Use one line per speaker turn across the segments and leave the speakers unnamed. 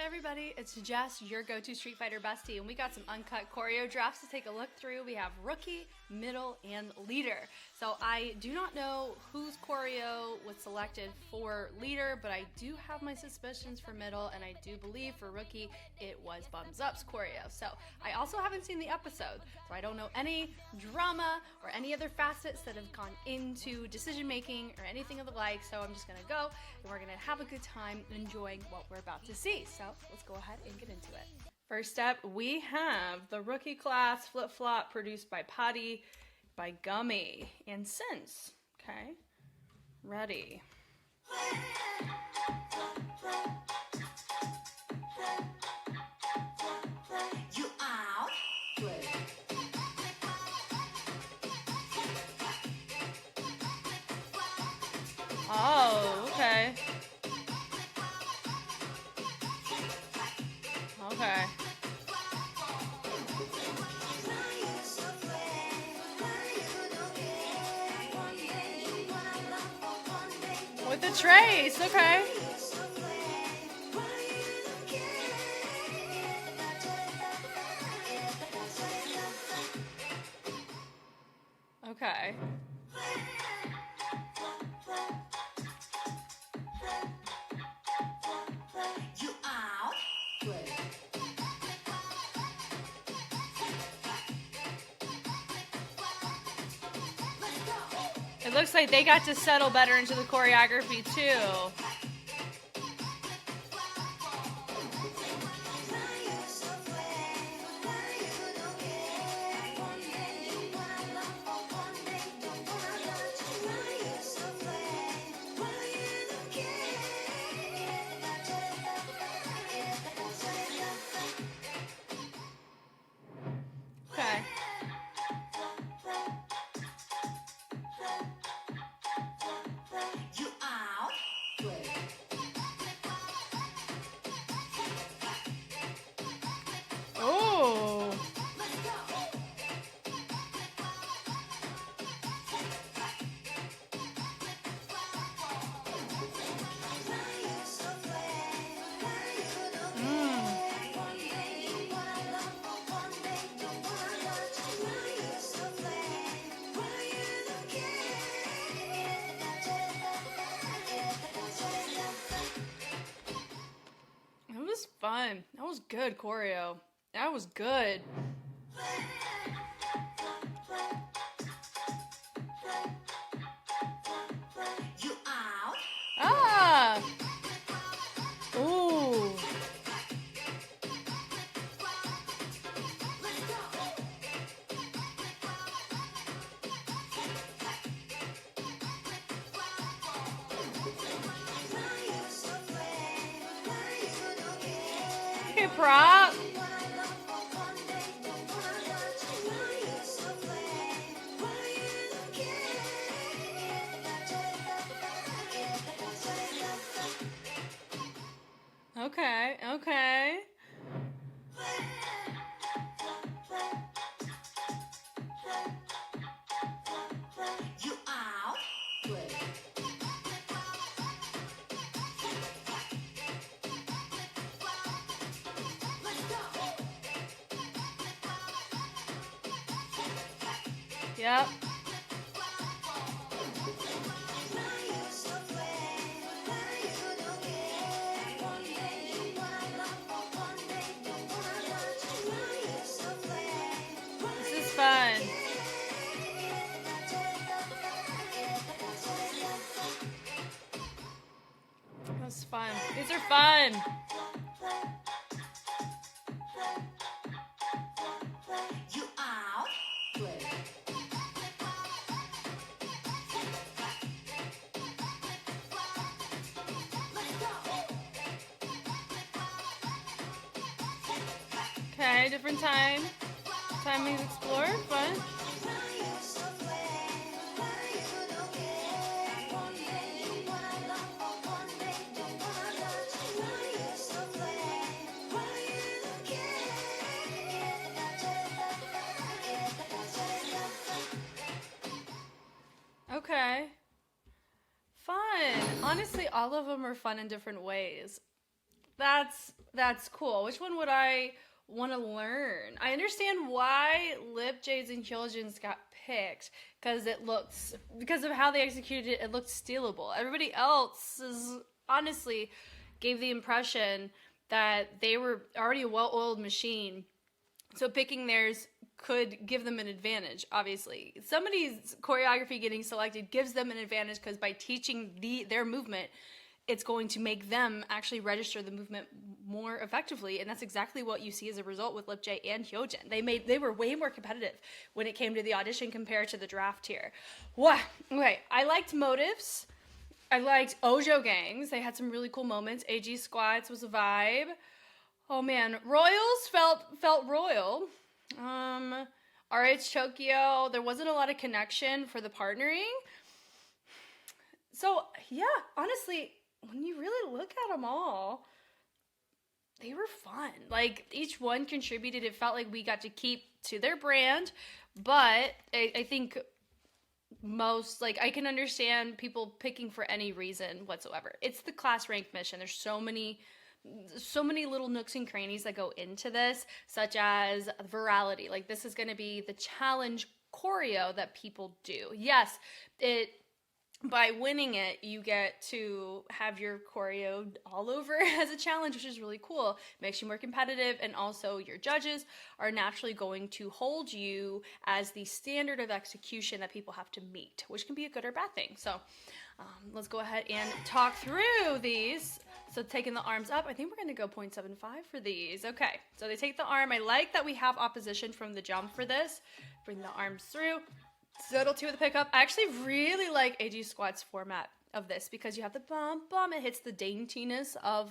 Hi everybody, it's Jess, your go-to Street Fighter bestie, and we got some uncut choreo drafts to take a look through. We have rookie, middle, and leader. So I do not know whose choreo was selected for leader, but I do have my suspicions for middle, and I do believe for rookie it was Bums Up's choreo. So I also haven't seen the episode, so I don't know any drama or any other facets that have gone into decision making or anything of the like. So I'm just gonna go and we're gonna have a good time enjoying what we're about to see. So let's go ahead and get into it. First up, we have the rookie class Flip Flop, produced by Potty, by Gummy, and Sense. Okay, ready.
You out? Play.
Oh, okay. Okay. With the trace, okay. Okay.
You out? Play.
It looks like they got to settle better into the choreography too. Okay.
You out? Play.
Oh. That was fun. That was good choreo. That was good.
You out?
Ah. Ooh. Okay, prop. Okay, okay.
You out? Play.
Yep. This is fun. That's fun. These are fun.
You out? Play.
Okay, different time. Timing's explored. Fun. Okay. Fun. Honestly, all of them are fun in different ways. That's cool. Which one would I want to learn? I understand why Lip J's and Hyojin's got picked because of how they executed it. It looked stealable. Everybody else is honestly gave the impression that they were already a well-oiled machine. So picking theirs could give them an advantage, obviously. Somebody's choreography getting selected gives them an advantage because by teaching their movement, it's going to make them actually register the movement more effectively. And that's exactly what you see as a result with Lip J and Hyojin. They were way more competitive when it came to the audition compared to the draft here. Wow. Okay, I liked motives. I liked Ojo Gangs. They had some really cool moments. AG Squats was a vibe. Oh man, Royals felt royal. RH Tokyo, there wasn't a lot of connection for the partnering. So yeah, honestly, when you really look at them all, they were fun. Like each one contributed. It felt like we got to keep to their brand, but I think most, like, I can understand people picking for any reason whatsoever. It's the class rank mission. There's so many little nooks and crannies that go into this, such as virality. Like this is going to be the challenge choreo that people do. Yes, by winning it, you get to have your choreo all over as a challenge, which is really cool. Makes you more competitive, and also your judges are naturally going to hold you as the standard of execution that people have to meet, which can be a good or bad thing. So let's go ahead and talk through these. So taking the arms up, I think we're going to go 0.75 for these. Okay, so they take the arm. I like that we have opposition from the jump for this. Bring the arms through. Settle two with the pickup. I actually really like AG Squat's format of this because you have the bum bum. It hits the daintiness of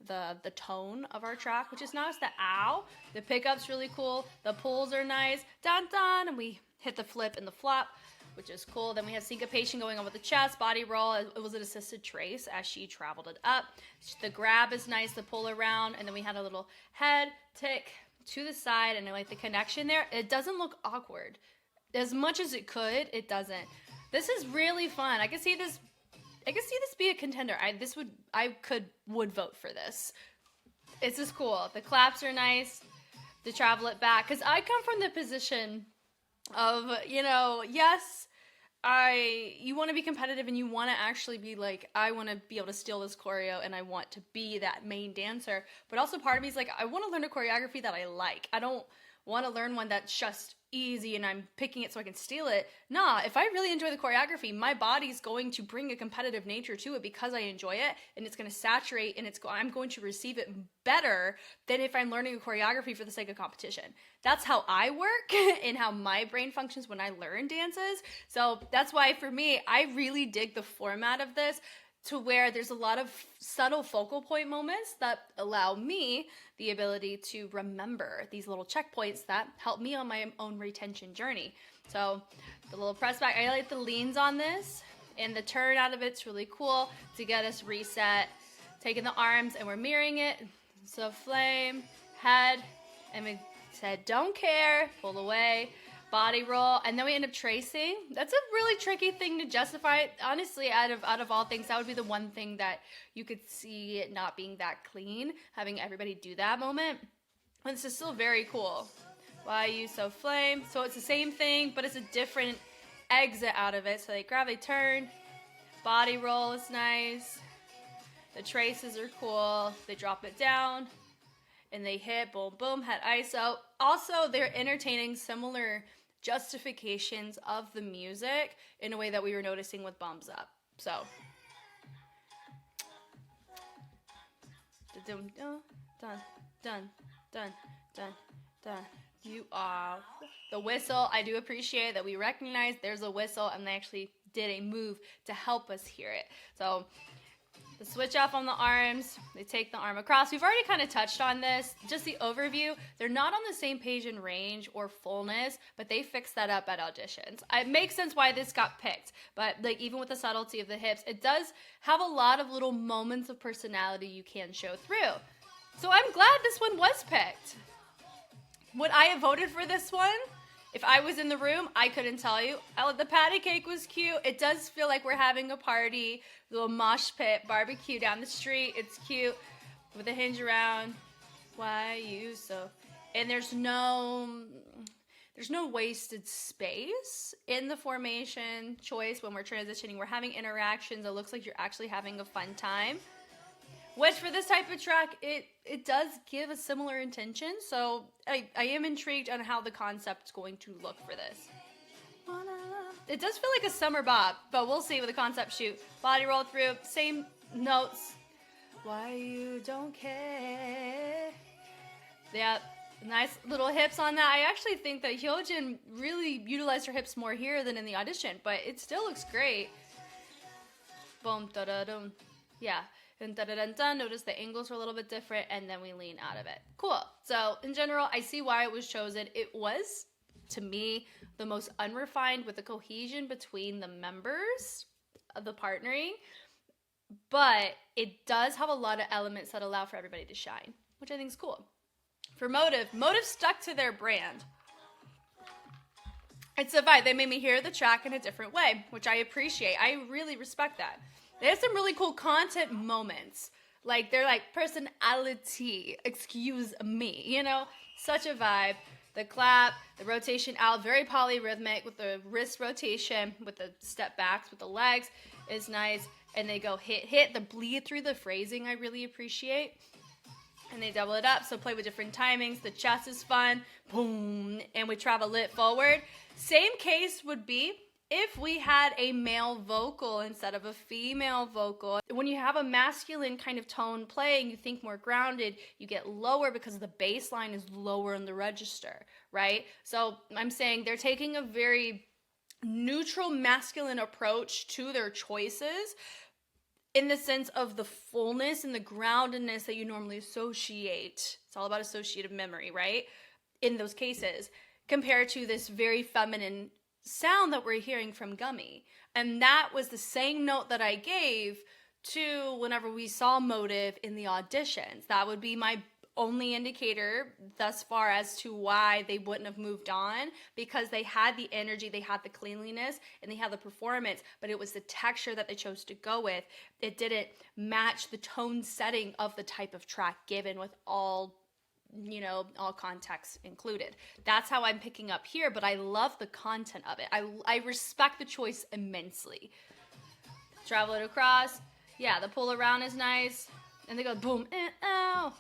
the tone of our track, which is nice. The ow. The pickup's really cool. The pulls are nice. Dun dun. And we hit the flip and the flop, which is cool. Then we have syncopation going on with the chest, body roll. It was an assisted trace as she traveled it up. The grab is nice, the pull around, and then we had a little head tick to the side, and I like the connection there. It doesn't look awkward. As much as it could, it doesn't. This is really fun. I could see this be a contender. I would vote for this. It's just cool. The claps are nice. To travel it back, because I come from the position of, yes, you want to be competitive and you want to actually be like, I want to be able to steal this choreo and I want to be that main dancer. But also part of me is like, I want to learn a choreography that I like. I don't want to learn one that's just easy and I'm picking it so I can steal it. Nah, if I really enjoy the choreography, my body's going to bring a competitive nature to it because I enjoy it, and it's going to saturate, and I'm going to receive it better than if I'm learning a choreography for the sake of competition. That's how I work and how my brain functions when I learn dances. So that's why for me, I really dig the format of this, to where there's a lot of subtle focal point moments that allow me the ability to remember these little checkpoints that help me on my own retention journey. So the little press back, I like the leans on this, and the turn out of it's really cool to get us reset. Taking the arms and we're mirroring it. So flame, head, and we said don't care, pull away. Body roll, and then we end up tracing. That's a really tricky thing to justify. Honestly, out of all things, that would be the one thing that you could see it not being that clean, having everybody do that moment. And this is still very cool. Why you so flame? So it's the same thing, but it's a different exit out of it. So they grab, they turn. Body roll is nice. The traces are cool. They drop it down, and they hit, boom, boom, head ISO. Also, they're entertaining similar justifications of the music in a way that we were noticing with Bums Up. So dun dun dun dun dun dun. You are the whistle. I do appreciate that we recognize there's a whistle, and they actually did a move to help us hear it. So the switch off on the arms, they take the arm across. We've already kind of touched on this, just the overview. They're not on the same page in range or fullness, but they fixed that up at auditions. It makes sense why this got picked, but like even with the subtlety of the hips, it does have a lot of little moments of personality you can show through. So I'm glad this one was picked. Would I have voted for this one? If I was in the room, I couldn't tell you. The patty cake was cute. It does feel like we're having a party, little mosh pit, barbecue down the street. It's cute. with a hinge around. Why you so? And there's no wasted space in the formation choice when we're transitioning. We're having interactions. It looks like you're actually having a fun time. Which for this type of track, it does give a similar intention. So I am intrigued on how the concept's going to look for this. It does feel like a summer bop, but we'll see with the concept shoot. Body roll through, same notes. Why you don't care? Yeah, nice little hips on that. I actually think that Hyojin really utilized her hips more here than in the audition, but it still looks great. Boom, da da dum. Yeah. And da da da da. Notice the angles are a little bit different, and then we lean out of it. Cool. So in general, I see why it was chosen. It was, to me, the most unrefined with the cohesion between the members of the partnering, but it does have a lot of elements that allow for everybody to shine, which I think is cool. For Motive stuck to their brand. It's a vibe. They made me hear the track in a different way, which I appreciate. I really respect that. They have some really cool content moments. Like, they're like, personality, excuse me, you know? Such a vibe. The clap, the rotation out, very polyrhythmic with the wrist rotation, with the step backs, with the legs is nice. And they go hit, hit. The bleed through the phrasing I really appreciate. And they double it up, so play with different timings. The chest is fun. Boom. And we travel it forward. Same case would be if we had a male vocal instead of a female vocal. When you have a masculine kind of tone playing, you think more grounded, you get lower because the bass line is lower in the register, right? So I'm saying they're taking a very neutral masculine approach to their choices in the sense of the fullness and the groundedness that you normally associate. It's all about associative memory, right? In those cases, compared to this very feminine sound that we're hearing from Gummy. And that was the same note that I gave to whenever we saw Motive in the auditions. That would be my only indicator thus far as to why they wouldn't have moved on, because they had the energy, they had the cleanliness, and they had the performance, but it was the texture that they chose to go with. It didn't match the tone setting of the type of track given with all, you know, all context included. That's how I'm picking up here, but I love the content of it. I respect the choice immensely. Travel it across. Yeah, the pull around is nice. And they go boom, ow.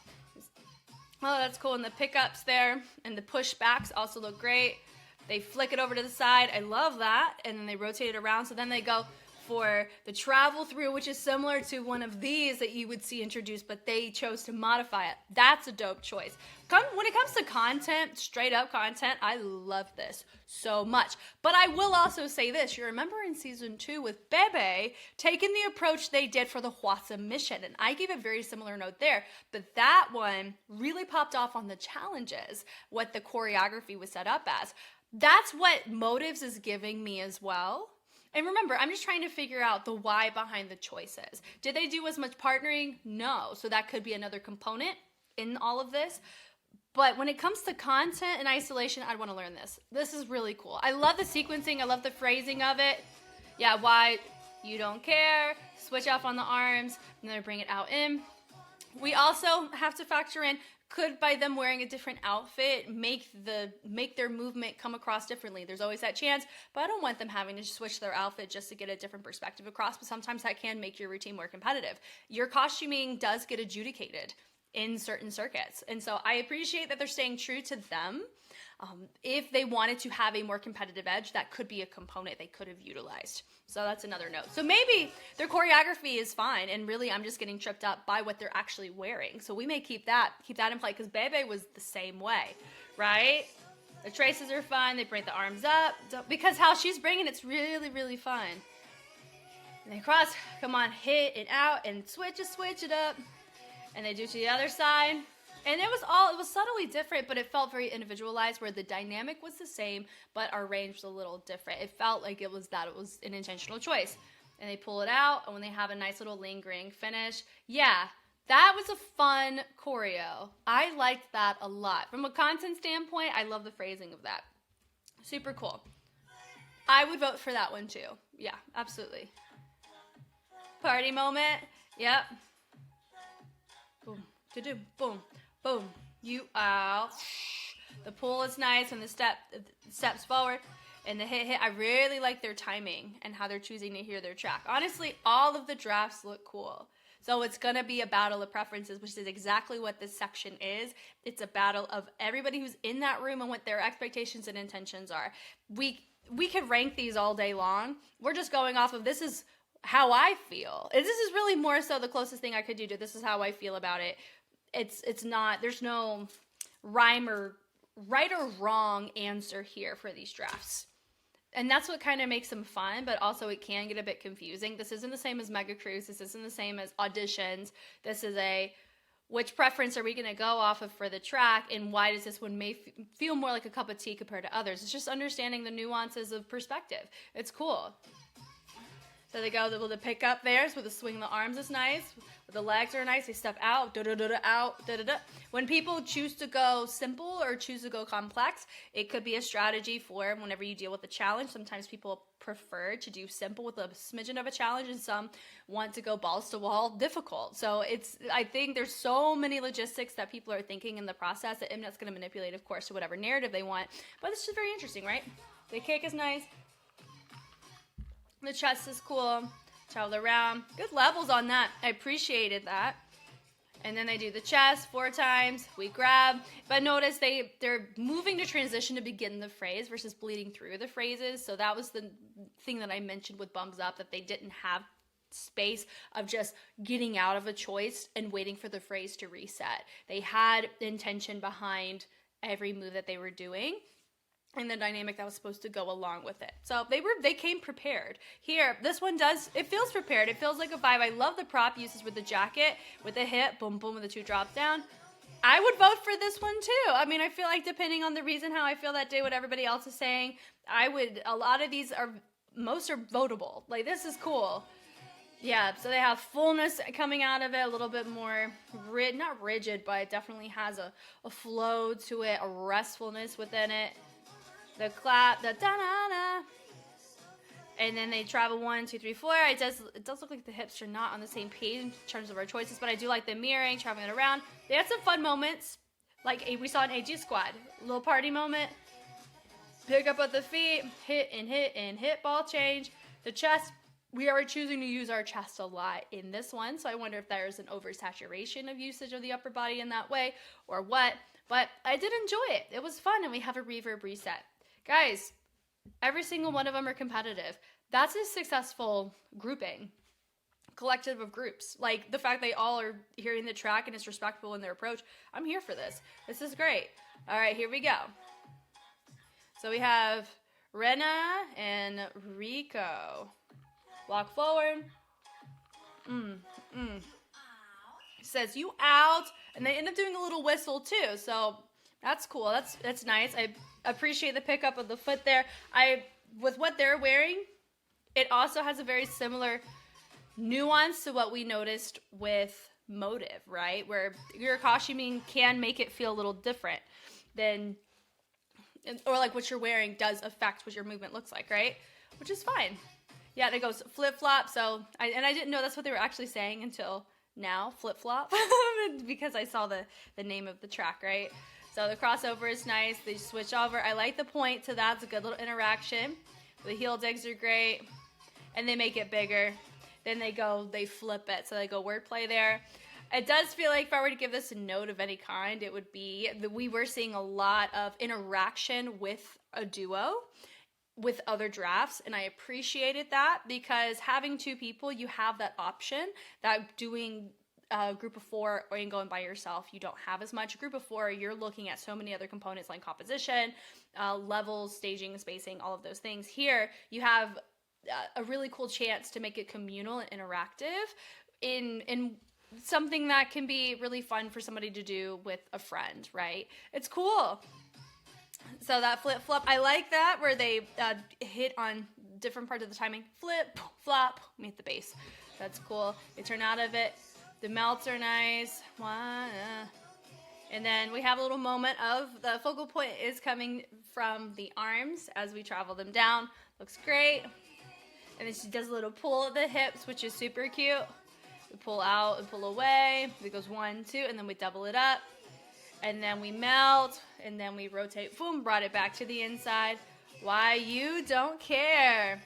Oh, that's cool. And the pickups there and the pushbacks also look great. They flick it over to the side. I love that. And then they rotate it around. So then they go for the travel through, which is similar to one of these that you would see introduced, but they chose to modify it. That's a dope choice. When it comes to content, straight up content, I love this so much. But I will also say this. You remember in season 2 with Bebe taking the approach they did for the Hwasa mission, and I gave a very similar note there, but that one really popped off on the challenges, what the choreography was set up as. That's what Motives is giving me as well. And remember, I'm just trying to figure out the why behind the choices. Did they do as much partnering? No. So that could be another component in all of this. But when it comes to content and isolation, I'd want to learn this. This is really cool. I love the sequencing. I love the phrasing of it. Yeah, why you don't care. Switch off on the arms. And then bring it out in. We also have to factor in, could by them wearing a different outfit make their movement come across differently? There's always that chance, but I don't want them having to switch their outfit just to get a different perspective across, but sometimes that can make your routine more competitive. Your costuming does get adjudicated in certain circuits, and so I appreciate that they're staying true to them. If they wanted to have a more competitive edge, that could be a component they could have utilized. So that's another note. So maybe their choreography is fine, and really I'm just getting tripped up by what they're actually wearing. So we may keep that in play, because Bebe was the same way, right? The traces are fun. They bring the arms up, because how she's bringing it's really, really fun. And they cross, come on, hit it out, and switch it up. And they do to the other side. And it was subtly different, but it felt very individualized, where the dynamic was the same, but our range was a little different. It felt like it was an intentional choice. And they pull it out, and when they have a nice little lingering finish, yeah, that was a fun choreo. I liked that a lot. From a content standpoint, I love the phrasing of that. Super cool. I would vote for that one too. Yeah, absolutely. Party moment. Yep. Boom. do, boom, boom, you out. The pull is nice and the steps forward and the hit. I really like their timing and how they're choosing to hear their track. Honestly, all of the drafts look cool. So it's going to be a battle of preferences, which is exactly what this section is. It's a battle of everybody who's in that room and what their expectations and intentions are. We could rank these all day long. We're just going off of this is how I feel. And this is really more so the closest thing I could do to this is how I feel about it. It's not, there's no rhyme or right or wrong answer here for these drafts. And that's what kind of makes them fun, but also it can get a bit confusing. This isn't the same as Mega Cruise. This isn't the same as auditions. This is which preference are we going to go off of for the track, and why does this one feel more like a cup of tea compared to others? It's just understanding the nuances of perspective. It's cool. So they go with the pick up there, so the swing the arms is nice. The legs are nice. They step out, out, When people choose to go simple or choose to go complex, it could be a strategy for whenever you deal with a challenge. Sometimes people prefer to do simple with a smidgen of a challenge, and some want to go balls to wall difficult. So I think there's so many logistics that people are thinking in the process that Mnet's going to manipulate, of course, to whatever narrative they want. But it's just very interesting, right? The kick is nice. The chest is cool. Travel around. Good levels on that. I appreciated that. And then they do the chest 4 times. We grab. But notice they're moving to transition to begin the phrase versus bleeding through the phrases. So that was the thing that I mentioned with Bums Up, that they didn't have space of just getting out of a choice and waiting for the phrase to reset. They had intention behind every move that they were doing, and the dynamic that was supposed to go along with it. So they came prepared. Here, this one it feels prepared. It feels like a vibe. I love the prop uses with the jacket, with the hit, boom, boom, with the 2 drops down. I would vote for this one too. I mean, I feel like depending on the reason how I feel that day, what everybody else is saying, a lot of these most are votable. Like, this is cool. Yeah, so they have fullness coming out of it, a little bit more, not rigid, but it definitely has a flow to it, a restfulness within it. The clap, the da-na-na. And then they travel 1, 2, 3, 4. It does look like the hips are not on the same page in terms of our choices, but I do like the mirroring, traveling it around. They had some fun moments, like we saw in AG Squad. A little party moment. Pick up at the feet, hit and hit and hit, ball change. The chest, we are choosing to use our chest a lot in this one, so I wonder if there's an oversaturation of usage of the upper body in that way or what. But I did enjoy it. It was fun, and we have a reverb reset. Guys, every single one of them are competitive. That's a successful grouping, collective of groups. Like, the fact they all are hearing the track and it's respectful in their approach. I'm here for this. This is great. All right, here we go. So we have Rena and Rico. Walk forward. It says, you out. And they end up doing a little whistle, too. So that's cool. That's nice. I appreciate the pickup of the foot there. With what they're wearing, it also has a very similar nuance to what we noticed with Motive, right? Where your costuming can make it feel a little different than, or like what you're wearing does affect what your movement looks like, right? Which is fine. Yeah, and it goes flip-flop. So, I didn't know that's what they were actually saying until now, flip-flop, because I saw the name of the track, right? So the crossover is nice. They switch over. I like the point to that. It's a good little interaction. The heel digs are great. And they make it bigger. Then they flip it. So they go wordplay there. It does feel like if I were to give this a note of any kind, it would be that we were seeing a lot of interaction with a duo with other drafts, and I appreciated that, because having 2 people, you have that option that doing a group of 4 or going by yourself, you don't have as much. A group of 4, you're looking at so many other components like composition, levels, staging, spacing, all of those things. Here, you have a really cool chance to make it communal and interactive in something that can be really fun for somebody to do with a friend, right? It's cool. So that flip-flop, I like that, where they hit on different parts of the timing. Flip, flop, meet the bass. That's cool. They turn out of it. The melts are nice. And then we have a little moment of the focal point is coming from the arms as we travel them down. Looks great. And then she does a little pull at the hips, which is super cute. We pull out and pull away. It goes 1, 2, and then we double it up. And then we melt, and then we rotate. Boom, brought it back to the inside. Why you don't care.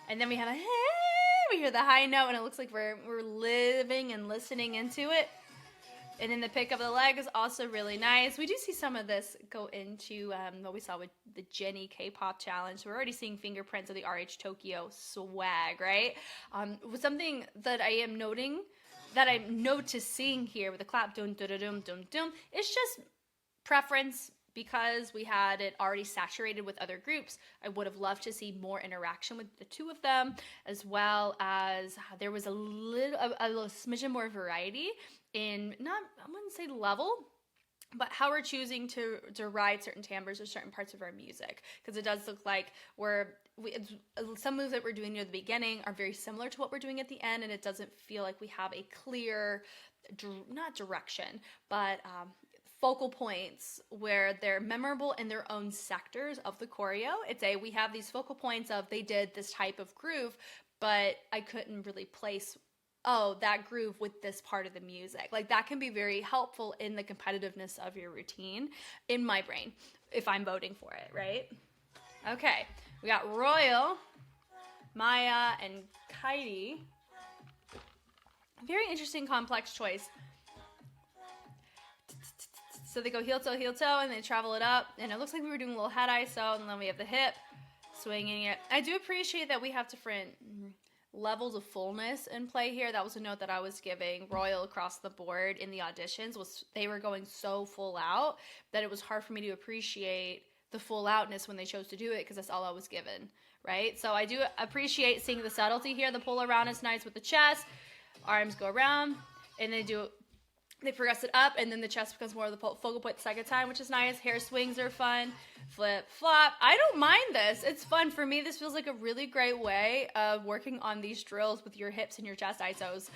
And then we have a hey. We hear the high note, and it looks like we're living and listening into it. And then the pick of the leg is also really nice. We do see some of this go into what we saw with the Jenny K-pop challenge. So we're already seeing fingerprints of the RH Tokyo swag, right? Something that I am noting, that I'm noticing here with the clap, dum, dum, dum, dum, dum, it's just preference. Because we had it already saturated with other groups, I would have loved to see more interaction with the two of them, as well as there was a little smidgen more variety in, I wouldn't say level, but how we're choosing to ride certain timbres or certain parts of our music. Because it does look like some moves that we're doing near the beginning are very similar to what we're doing at the end, and it doesn't feel like we have a clear, not direction, but focal points where they're memorable in their own sectors of the choreo. We have these focal points of they did this type of groove, but I couldn't really place, that groove with this part of the music. Like that can be very helpful in the competitiveness of your routine in my brain if I'm voting for it, right? Okay, we got Royal, Maya, and Kaidi. Very interesting, complex choice. So they go heel toe, and they travel it up. And it looks like we were doing a little head ISO, and then we have the hip, swinging it. I do appreciate that we have different levels of fullness in play here. That was a note that I was giving Royal across the board in the auditions. They were going so full out that it was hard for me to appreciate the full outness when they chose to do it, because that's all I was given, right? So I do appreciate seeing the subtlety here. The pull around is nice with the chest. Arms go around, and they progress it up, and then the chest becomes more of the focal point the second time, which is nice. Hair swings are fun. Flip, flop. I don't mind this. It's fun. For me, this feels like a really great way of working on these drills with your hips and your chest ISOs.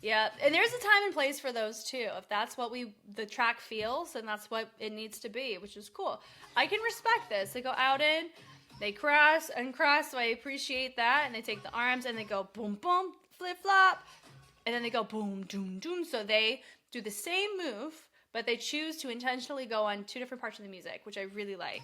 Yeah, and there's a time and place for those too. If that's what the track feels, and that's what it needs to be, which is cool. I can respect this. They go out in, they cross, uncross, so I appreciate that. And they take the arms, and they go boom, boom, flip, flop. And then they go boom, doom, doom. So they do the same move, but they choose to intentionally go on two different parts of the music, which I really like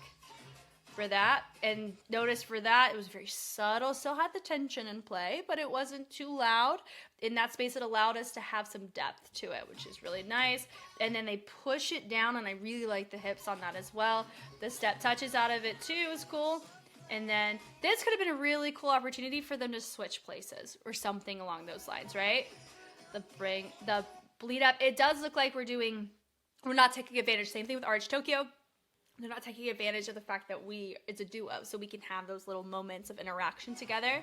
for that. And notice for that, it was very subtle. Still had the tension in play, but it wasn't too loud. In that space, it allowed us to have some depth to it, which is really nice. And then they push it down, and I really like the hips on that as well. The step touches out of it too is cool. And then this could have been a really cool opportunity for them to switch places or something along those lines, right? The bleed up. It does look like we're not taking advantage. Same thing with RH Tokyo. They're not taking advantage of the fact that it's a duo, so we can have those little moments of interaction together.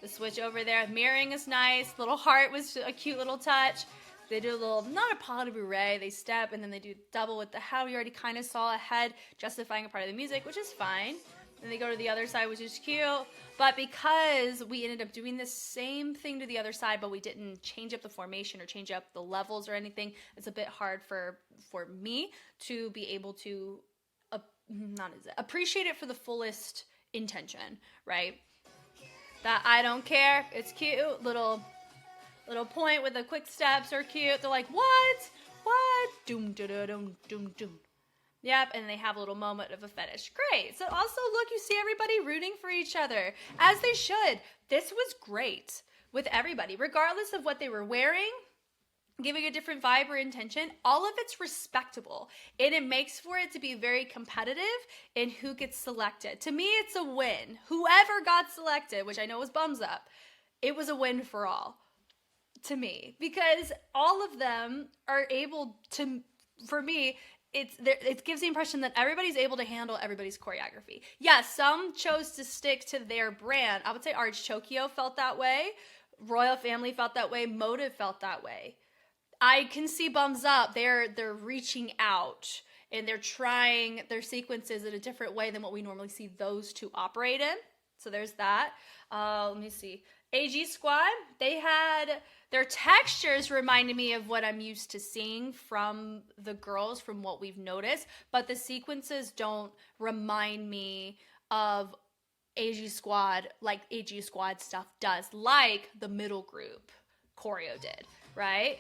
The switch over there. Mirroring is nice. Little heart was a cute little touch. They do a little, not a pas de bourrée, they step, and then they do double with the head. We already kind of saw a head justifying a part of the music, which is fine. And they go to the other side, which is cute. But because we ended up doing the same thing to the other side, but we didn't change up the formation or change up the levels or anything, it's a bit hard for me to be able to appreciate it for the fullest intention, right? That I don't care. It's cute. Little point with the quick steps are cute. They're like, what? Doom, doom, doom, doom, doom. Yep, and they have a little moment of a fetish. Great. So also, look, you see everybody rooting for each other, as they should. This was great with everybody, regardless of what they were wearing, giving a different vibe or intention. All of it's respectable, and it makes for it to be very competitive in who gets selected. To me, it's a win. Whoever got selected, which I know was bums up, it was a win for all, to me, because all of them are able to, for me, it gives the impression that everybody's able to handle everybody's choreography. Yes, some chose to stick to their brand. I would say RH Tokyo felt that way. Royal Family felt that way. Motive felt that way. I can see bums up. They're reaching out, and they're trying their sequences in a different way than what we normally see those two operate in. So there's that. Let me see. AG Squad, they had their textures reminded me of what I'm used to seeing from the girls, from what we've noticed, but the sequences don't remind me of AG Squad like AG Squad stuff does, like the middle group choreo did, right?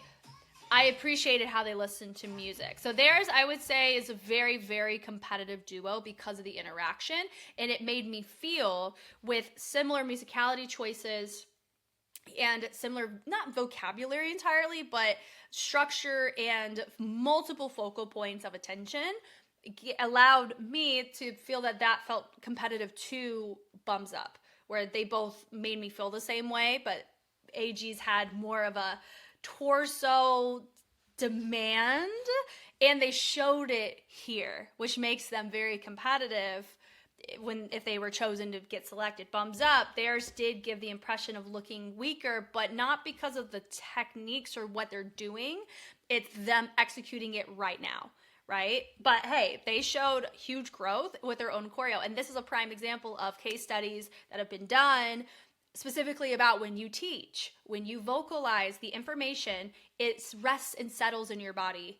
I appreciated how they listened to music. So theirs, I would say, is a very, very competitive duo because of the interaction. And it made me feel with similar musicality choices and similar, not vocabulary entirely, but structure and multiple focal points of attention, allowed me to feel that that felt competitive to Bums Up, where they both made me feel the same way, but AG's had more of a torso demand, and they showed it here, which makes them very competitive if they were chosen to get selected. Bums Up, theirs did give the impression of looking weaker, but not because of the techniques or what they're doing. It's them executing it right now, right? But hey, they showed huge growth with their own choreo, and this is a prime example of case studies that have been done specifically about when you teach, when you vocalize the information, it rests and settles in your body,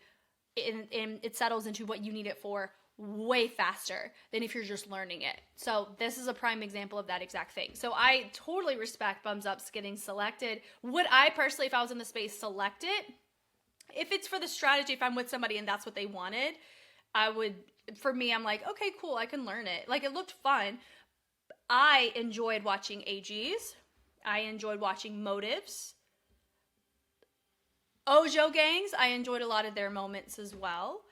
and it settles into what you need it for way faster than if you're just learning it. So this is a prime example of that exact thing. So I totally respect Bums Up's getting selected. Would I personally, if I was in the space, select it? If it's for the strategy, if I'm with somebody and that's what they wanted, I would, for me, I'm like, okay, cool, I can learn it. Like, it looked fun. I enjoyed watching AGs. I enjoyed watching Motives. Ojo Gangs, I enjoyed a lot of their moments as well.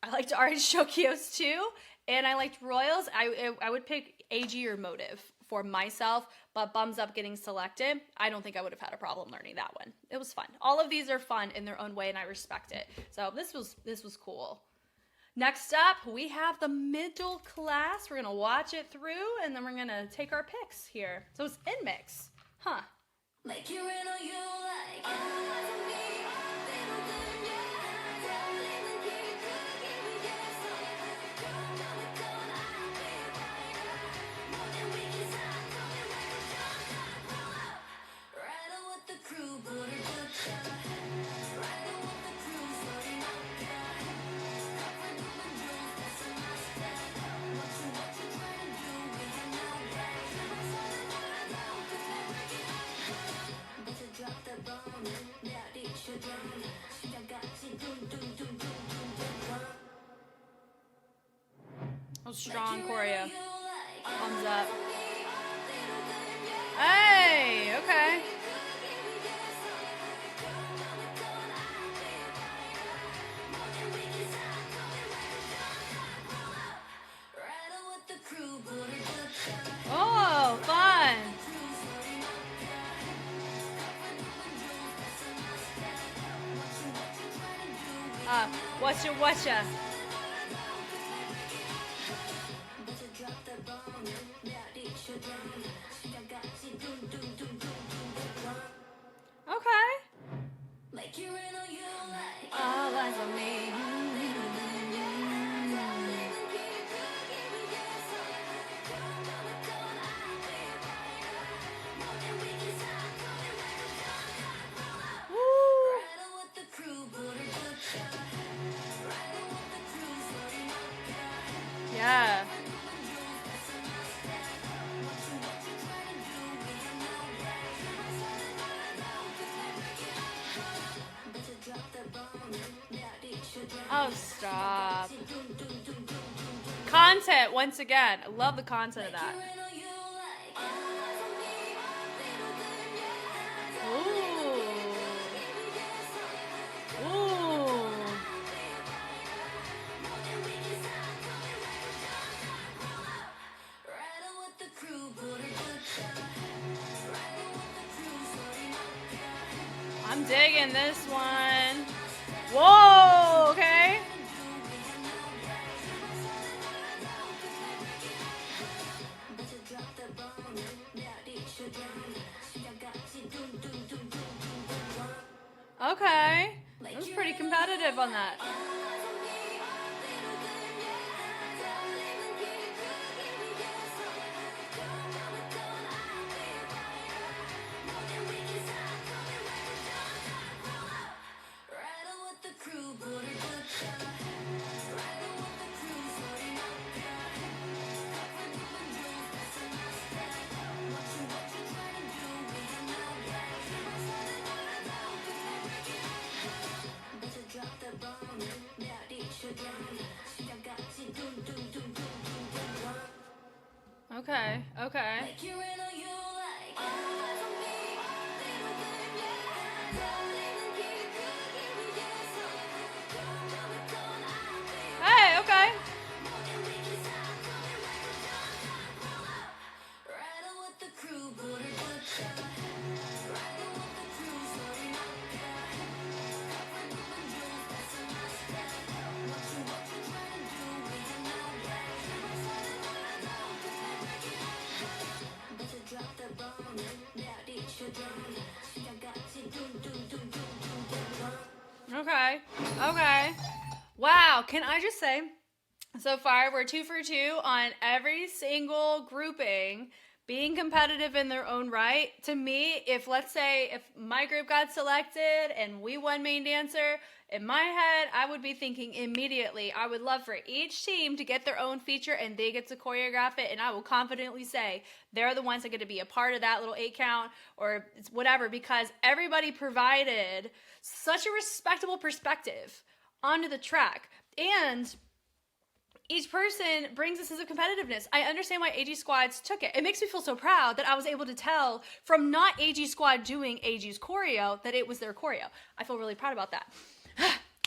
I liked Artichokeos too, and I liked Royals. I would pick AG or Motive for myself, but Bums Up getting selected, I don't think I would have had a problem learning that one. It was fun. All of these are fun in their own way, and I respect it. So this was cool. Next up, we have the middle class. We're going to watch it through, and then we're going to take our picks here. So it's in mix. Huh.
Make you real, you like me.
Oh, strong choreo. Thumbs up. Hey, okay. Oh, fun. Whatcha. Okay. All eyes on me. Yeah. Oh, stop. Content, once again. I love the content of that. Ooh. Ooh. I'm digging this one. Whoa, okay. Okay. It was pretty competitive on that. Okay, okay. Hey, okay. Okay, okay. Wow, can I just say, so far we're 2 for 2 on every single grouping being competitive in their own right. To me, if let's say if my group got selected and we won main dancer, in my head I would be thinking immediately I would love for each team to get their own feature and they get to choreograph it, and I will confidently say they're the ones that get to be a part of that little 8 count or whatever, because everybody provided such a respectable perspective onto the track. And each person brings a sense of competitiveness. I understand why AG squads took it. It makes me feel so proud that I was able to tell from not AG squad doing AG's choreo that it was their choreo. I feel really proud about that.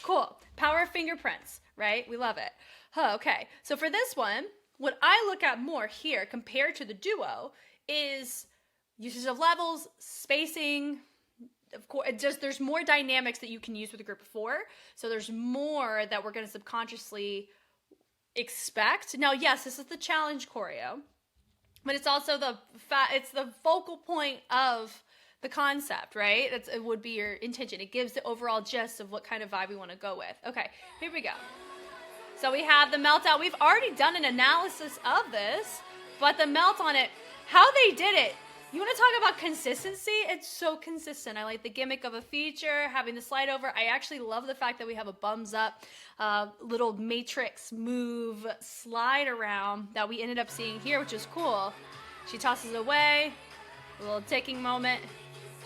Cool. Power of fingerprints, right? We love it. Okay. So for this one, what I look at more here compared to the duo is usage of levels, spacing. Of course, there's more dynamics that you can use with a group of 4. So there's more that we're going to subconsciously expect. Now, yes, this is the challenge choreo, but it's also it's the focal point of the concept, right? It would be your intention. It gives the overall gist of what kind of vibe we want to go with. Okay, here we go. So we have the melt out. We've already done an analysis of this, but the melt on it, how they did it. You want to talk about consistency? It's so consistent. I like the gimmick of a feature, having the slide over. I actually love the fact that we have a bums up little matrix move slide around that we ended up seeing here, which is cool. She tosses it away, a little ticking moment.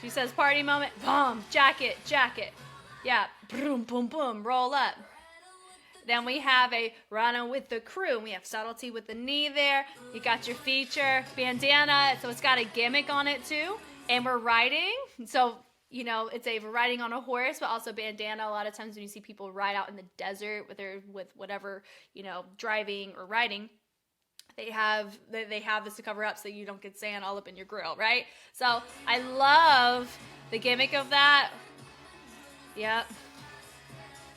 She says party moment, boom, jacket. Yeah, boom, boom, boom, roll up. Then we have a run with the crew. We have subtlety with the knee there. You got your feature, bandana, so it's got a gimmick on it too. And we're riding, so, you know, it's a riding on a horse, but also bandana. A lot of times when you see people ride out in the desert with whatever, you know, driving or riding, they have this to cover up so you don't get sand all up in your grill, right? So I love the gimmick of that. Yep.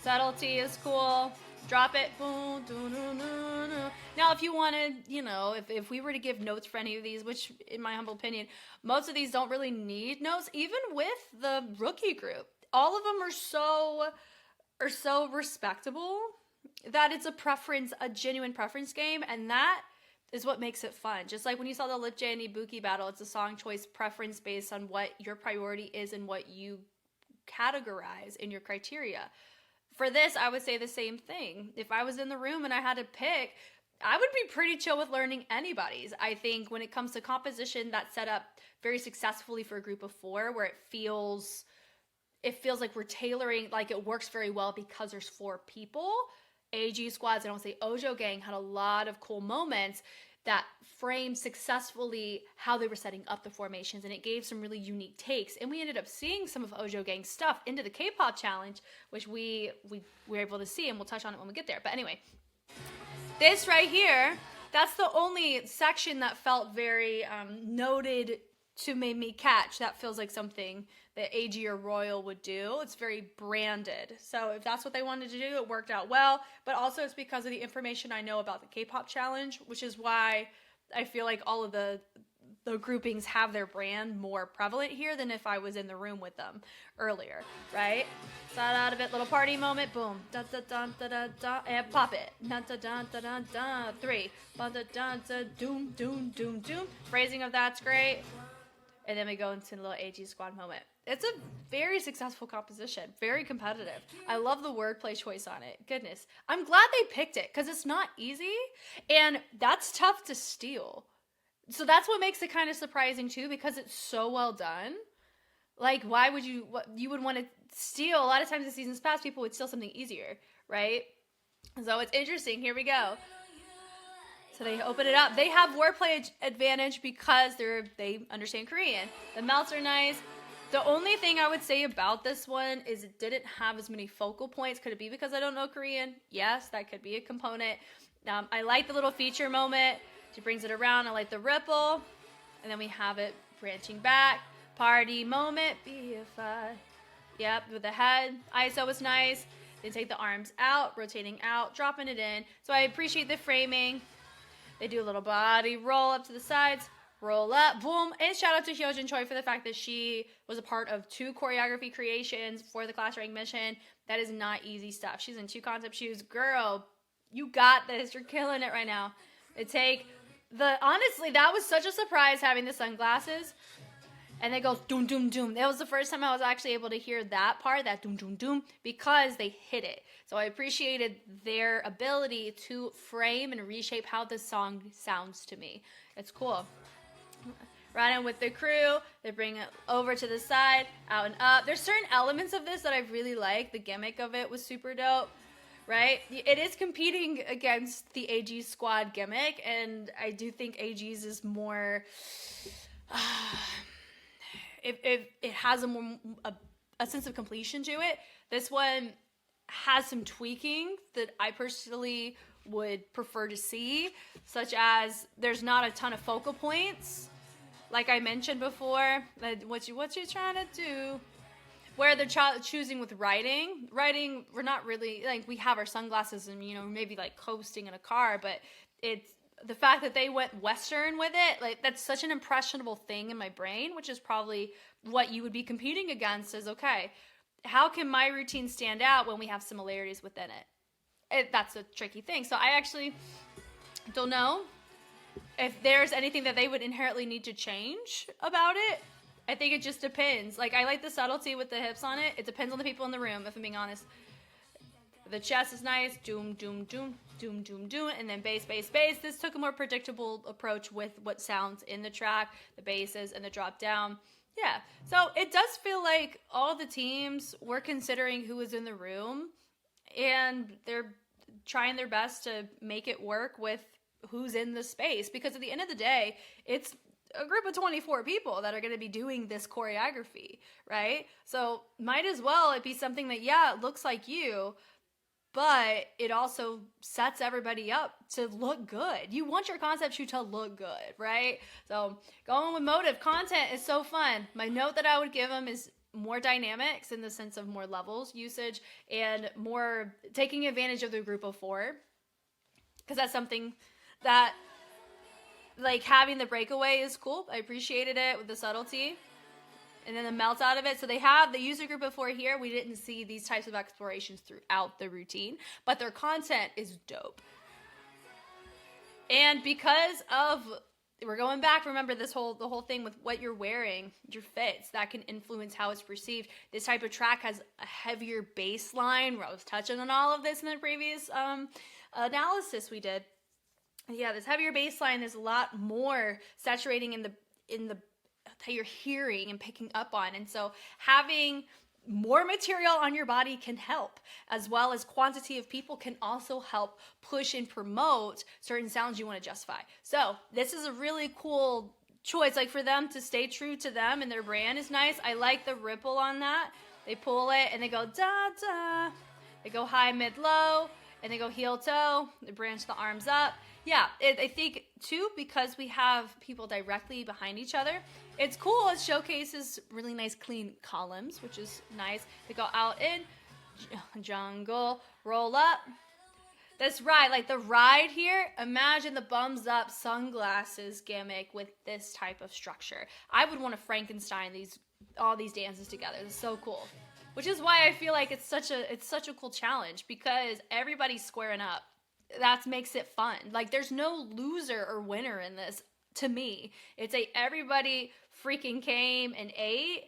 Subtlety is cool. Drop it. Boom, doo, doo, doo, doo. Now, if you wanted, you know, if we were to give notes for any of these, which in my humble opinion, most of these don't really need notes, even with the rookie group, all of them are so respectable that it's a genuine preference game, and that is what makes it fun. Just like when you saw the Lip J and Ibuki battle, it's a song choice preference based on what your priority is and what you categorize in your criteria. For this, I would say the same thing. If I was in the room and I had to pick, I would be pretty chill with learning anybody's. I think when it comes to composition that's set up very successfully for a group of 4, where it feels like we're tailoring, like it works very well because there's 4 people. AG squads, I don't say Ojo Gang, had a lot of cool moments that framed successfully how they were setting up the formations, and it gave some really unique takes. And we ended up seeing some of Ojo Gang's stuff into the K-pop challenge, which we were able to see, and we'll touch on it when we get there. But anyway, this right here, that's the only section that felt very noted to make me catch. That feels like something that AG or Royal would do. It's very branded. So if that's what they wanted to do, it worked out well. But also it's because of the information I know about the K-pop challenge, which is why I feel like all of the groupings have their brand more prevalent here than if I was in the room with them earlier, right? Side out of it, little party moment, boom, da da da da da da, and pop it, da da da da da da, 3, da da da da, doom doom doom doom. Phrasing of that's great. And then we go into a little AG squad moment. It's a very successful composition, very competitive. I love the wordplay choice on it. Goodness. I'm glad they picked it because it's not easy, and that's tough to steal. So that's what makes it kind of surprising too, because it's so well done. Like, why would you, what you would want to steal? A lot of times in seasons past, people would steal something easier, right? So it's interesting. Here we go. So they open it up. They have wordplay advantage because they understand Korean. The melts are nice. The only thing I would say about this one is it didn't have as many focal points. Could it be because I don't know Korean? Yes, that could be a component. I like the little feature moment. She brings it around. I like the ripple. And then we have it branching back. Party moment. BFI. Yep, with the head. ISO was nice. They take the arms out, rotating out, dropping it in. So I appreciate the framing. They do a little body roll up to the sides, roll up, boom. And shout out to Hyojin Choi for the fact that she was a part of 2 choreography creations for the class rank mission. That is not easy stuff. She's in 2 concept shoes. Girl, you got this. You're killing it right now. Honestly, that was such a surprise having the sunglasses. And they go doom, doom, doom. That was the first time I was actually able to hear that part, that doom, doom, doom, because they hit it. So I appreciated their ability to frame and reshape how this song sounds to me. It's cool. Right in with the crew. They bring it over to the side, out and up. There's certain elements of this that I really like. The gimmick of it was super dope. Right? It is competing against the AG squad gimmick, and I do think AG's is more... it has a sense of completion to it. This one has some tweaking that I personally would prefer to see, such as there's not a ton of focal points, like I mentioned before. What you trying to do? Where they're choosing with writing, we're not really, like, we have our sunglasses and, maybe like coasting in a car, but it's the fact that they went Western with it, like, that's such an impressionable thing in my brain, which is probably what you would be competing against is, okay, how can my routine stand out when we have similarities within it? That's a tricky thing. So I actually don't know if there's anything that they would inherently need to change about it. I think it just depends. Like, I like the subtlety with the hips on it. It depends on the people in the room, if I'm being honest. The chest is nice. Doom, doom, doom, doom, doom, doom. And then bass, bass, bass. This took a more predictable approach with what sounds in the track, the basses, and the drop down. Yeah. So it does feel like all the teams were considering who was in the room, and they're trying their best to make it work with who's in the space. Because at the end of the day, it's a group of 24 people that are going to be doing this choreography, right? So might as well it be something that, yeah, it looks like you, but it also sets everybody up to look good. You want your concept shoot to look good, right? So going with motive content is so fun. My note that I would give them is more dynamics in the sense of more levels usage and more taking advantage of the group of 4. Because that's something that, like, having the breakaway is cool. I appreciated it with the subtlety. And then the melt out of it. So they have the user group of 4 here. We didn't see these types of explorations throughout the routine, but their content is dope. And because of, we're going back, remember the whole thing with what you're wearing, your fits, that can influence how it's perceived. This type of track has a heavier bass line. I was touching on all of this in the previous analysis we did. Yeah, this heavier bass line is a lot more saturating in the that you're hearing and picking up on. And so having more material on your body can help, as well as quantity of people can also help push and promote certain sounds you want to justify. So this is a really cool choice, like, for them to stay true to them and their brand is nice. I like the ripple on that. They pull it and they go da da. They go high, mid, low, and they go heel toe. They branch the arms up. Yeah, I think, too, because we have people directly behind each other, it's cool. It showcases really nice, clean columns, which is nice. They go out in, jungle, roll up. This ride, like the ride here, imagine the bums up sunglasses gimmick with this type of structure. I would want to Frankenstein all these dances together. It's so cool. Which is why I feel like it's such a cool challenge, because everybody's squaring up. That makes it fun. Like, there's no loser or winner in this, to me. It's everybody freaking came and ate,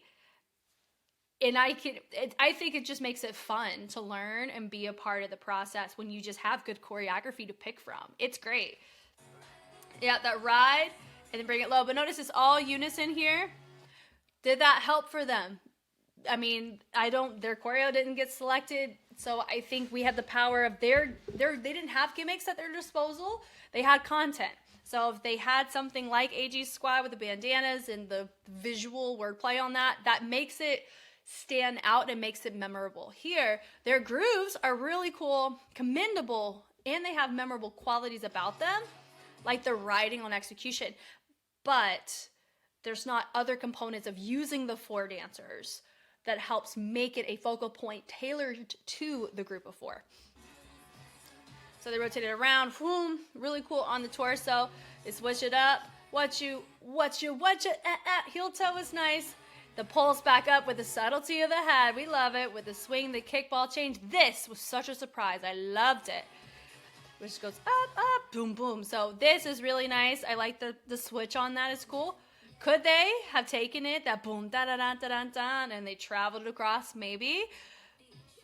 and I think it just makes it fun to learn and be a part of the process when you just have good choreography to pick from. It's great. Yeah, that ride, and then bring it low. But notice it's all unison here. Did that help for them? I mean, their choreo didn't get selected, so I think we had the power of they didn't have gimmicks at their disposal. They had content. So if they had something like AG's squad with the bandanas and the visual wordplay on that, that makes it stand out and makes it memorable. Here, their grooves are really cool, commendable, and they have memorable qualities about them, like the writing on execution. But there's not other components of using the 4 dancers that helps make it a focal point tailored to the group of 4. So they rotate it around, boom, really cool on the torso. They switch it up. Heel toe is nice. The pulse back up with the subtlety of the head. We love it. With the swing, the kickball change. This was such a surprise. I loved it. Which goes up, boom, boom. So this is really nice. I like the switch on that. It's cool. Could they have taken it, that boom, da-da-da-da-da-da, and they traveled across, maybe?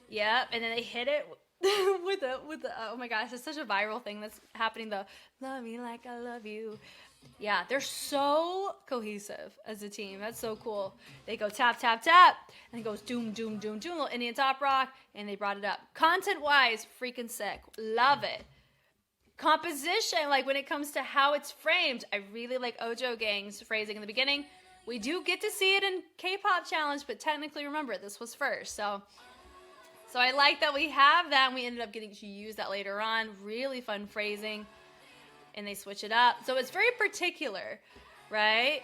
Yep, and then they hit it with the, oh my gosh, it's such a viral thing that's happening, the love me like I love you. Yeah, they're so cohesive as a team. That's so cool. They go tap, tap, tap, and it goes doom, doom, doom, doom, little Indian top rock, and they brought it up. Content-wise, freaking sick. Love it. Composition, like when it comes to how it's framed, I really like Ojo Gang's phrasing in the beginning. We do get to see it in K-Pop Challenge, but technically, remember, this was first. So I like that we have that, and we ended up getting to use that later on. Really fun phrasing, and they switch it up. So it's very particular, right?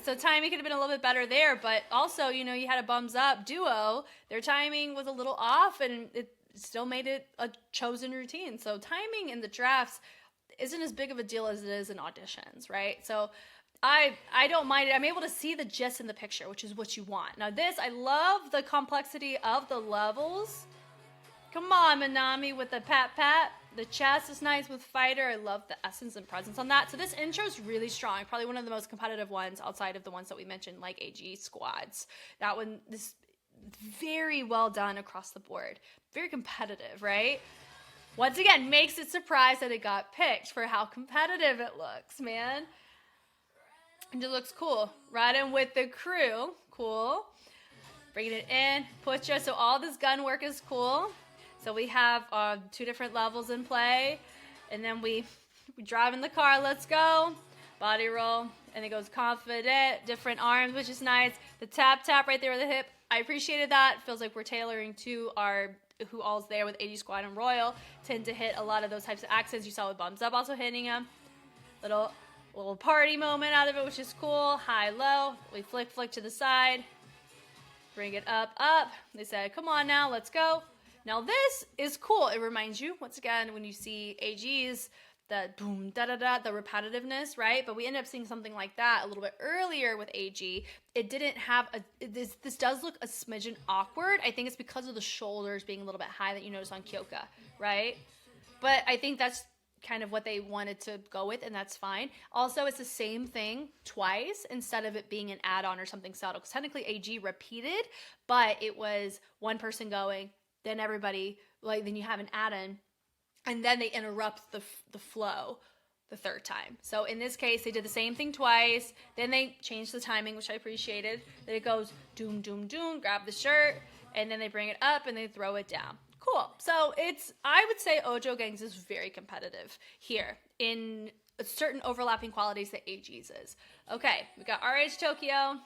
So timing could have been a little bit better there, but also, you had a Bums Up duo. Their timing was a little off, and it still made it a chosen routine. So timing in the drafts isn't as big of a deal as it is in auditions, right? So I don't mind it. I'm able to see the gist in the picture, which is what you want. Now this, I love the complexity of the levels. Come on, Minami with the pat. The chest is nice with Fighter. I love the essence and presence on that. So this intro is really strong. Probably one of the most competitive ones outside of the ones that we mentioned, like AG squads. That one, this very well done across the board. Very competitive, right? Once again, makes it surprised that it got picked for how competitive it looks, man. And it looks cool. Right in with the crew. Cool. Bringing it in. Pucha. So all this gun work is cool. So we have 2 different levels in play. And then we drive in the car. Let's go. Body roll. And it goes confident. Different arms, which is nice. The tap right there with the hip. I appreciated that. Feels like we're tailoring to our who all's there with AG Squad and Royal. Tend to hit a lot of those types of accents. You saw with Bums Up also hitting them. Little party moment out of it, which is cool. High, low. We flick to the side. Bring it up. They said, come on now, let's go. Now this is cool. It reminds you, once again, when you see AG's, that boom, da-da-da, the repetitiveness, right? But we end up seeing something like that a little bit earlier with AG. It didn't have this does look a smidgen awkward. I think it's because of the shoulders being a little bit high that you notice on Kyoka, right? But I think that's kind of what they wanted to go with, and that's fine. Also, it's the same thing twice instead of it being an add-on or something subtle. Because technically AG repeated, but it was one person going, then everybody, then you have an add-in, and then they interrupt the flow the third time. So in this case, they did the same thing twice. Then they changed the timing, which I appreciated. Then it goes doom, doom, doom, grab the shirt, and then they bring it up and they throw it down. Cool. So I would say Ojo Gangs is very competitive here in certain overlapping qualities that AG's is. Okay, we got RH Tokyo.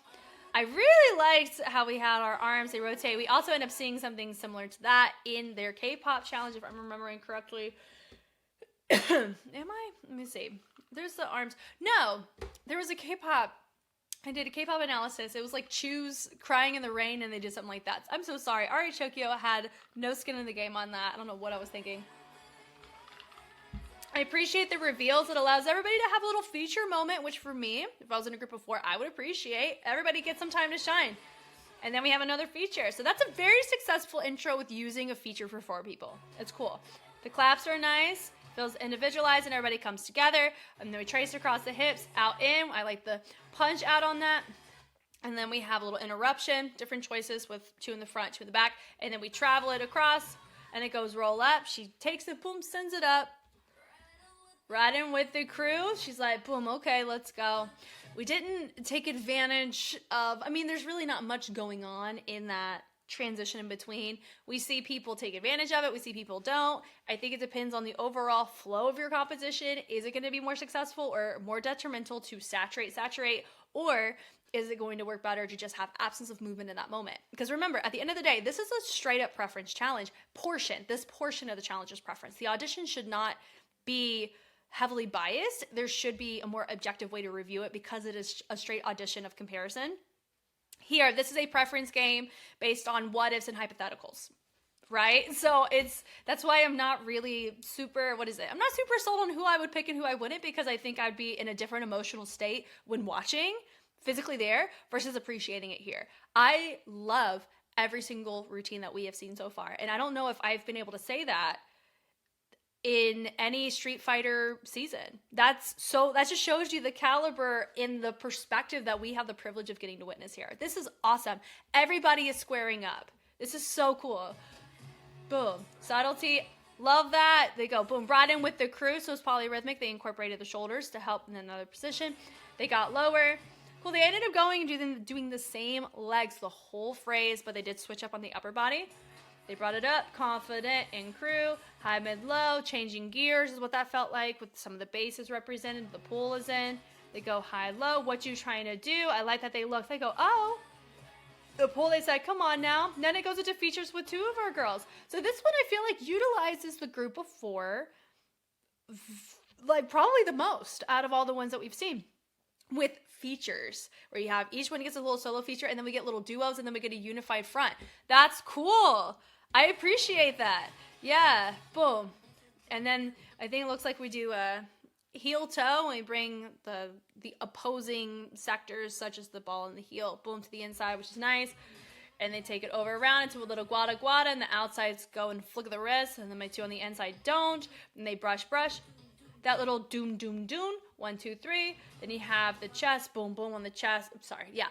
I really liked how we had our arms, they rotate. We also end up seeing something similar to that in their K-pop challenge, if I'm remembering correctly. Am I? Let me see. There's the arms. No, there was a K-pop. I did a K-pop analysis. It was like Choose Crying in the Rain, and they did something like that. I'm so sorry. RH Tokyo had no skin in the game on that. I don't know what I was thinking. I appreciate the reveals. It allows everybody to have a little feature moment, which for me, if I was in a group of 4, I would appreciate. Everybody gets some time to shine. And then we have another feature. So that's a very successful intro with using a feature for 4 people. It's cool. The claps are nice. Feels individualized and everybody comes together. And then we trace across the hips, out, in. I like the punch out on that. And then we have a little interruption, different choices with 2 in the front, 2 in the back. And then we travel it across and it goes roll up. She takes it, boom, sends it up. Right in with the crew. She's like, boom, okay, let's go. We didn't take advantage of, I mean, there's really not much going on in that transition in between. We see people take advantage of it. We see people don't. I think it depends on the overall flow of your composition. Is it going to be more successful or more detrimental to saturate, or is it going to work better to just have absence of movement in that moment? Because remember, at the end of the day, this is a straight up preference challenge portion. This portion of the challenge is preference. The audition should not be heavily biased. There should be a more objective way to review it because it is a straight audition of comparison. Here, this is a preference game based on what ifs and hypotheticals, right? So that's why I'm not really super, I'm not super sold on who I would pick and who I wouldn't, because I think I'd be in a different emotional state when watching, physically there, versus appreciating it here. I love every single routine that we have seen so far. And I don't know if I've been able to say that in any Street Fighter season. That just shows you the caliber in the perspective that we have the privilege of getting to witness here. This is awesome. Everybody is squaring up. This is so cool. Boom. Subtlety. Love that. They go boom. Brought in with the crew, so it's polyrhythmic. They incorporated the shoulders to help in another position. They got lower. Cool. They ended up going and doing the same legs the whole phrase, but they did switch up on the upper body. They brought it up, confident in crew, high, mid, low, changing gears is what that felt like with some of the bases represented. The pull is in. They go high, low. What you trying to do? I like that they look. They go, oh. The pull, they said, come on now. And then it goes into features with two of our girls. So this one I feel like utilizes the group of four like probably the most out of all the ones that we've seen. With features where you have each one gets a little solo feature and then we get little duos and then we get a unified front. That's cool. I appreciate that. Yeah, boom. And then I think it looks like we do a heel toe and we bring the opposing sectors such as the ball and the heel, boom, to the inside, which is nice. And they take it over around into a little guada guada, and the outsides go and flick the wrist, and then my two on the inside don't. And they brush. That little doom, doom, doom. 1, 2, 3. Then you have the chest, boom, boom on the chest.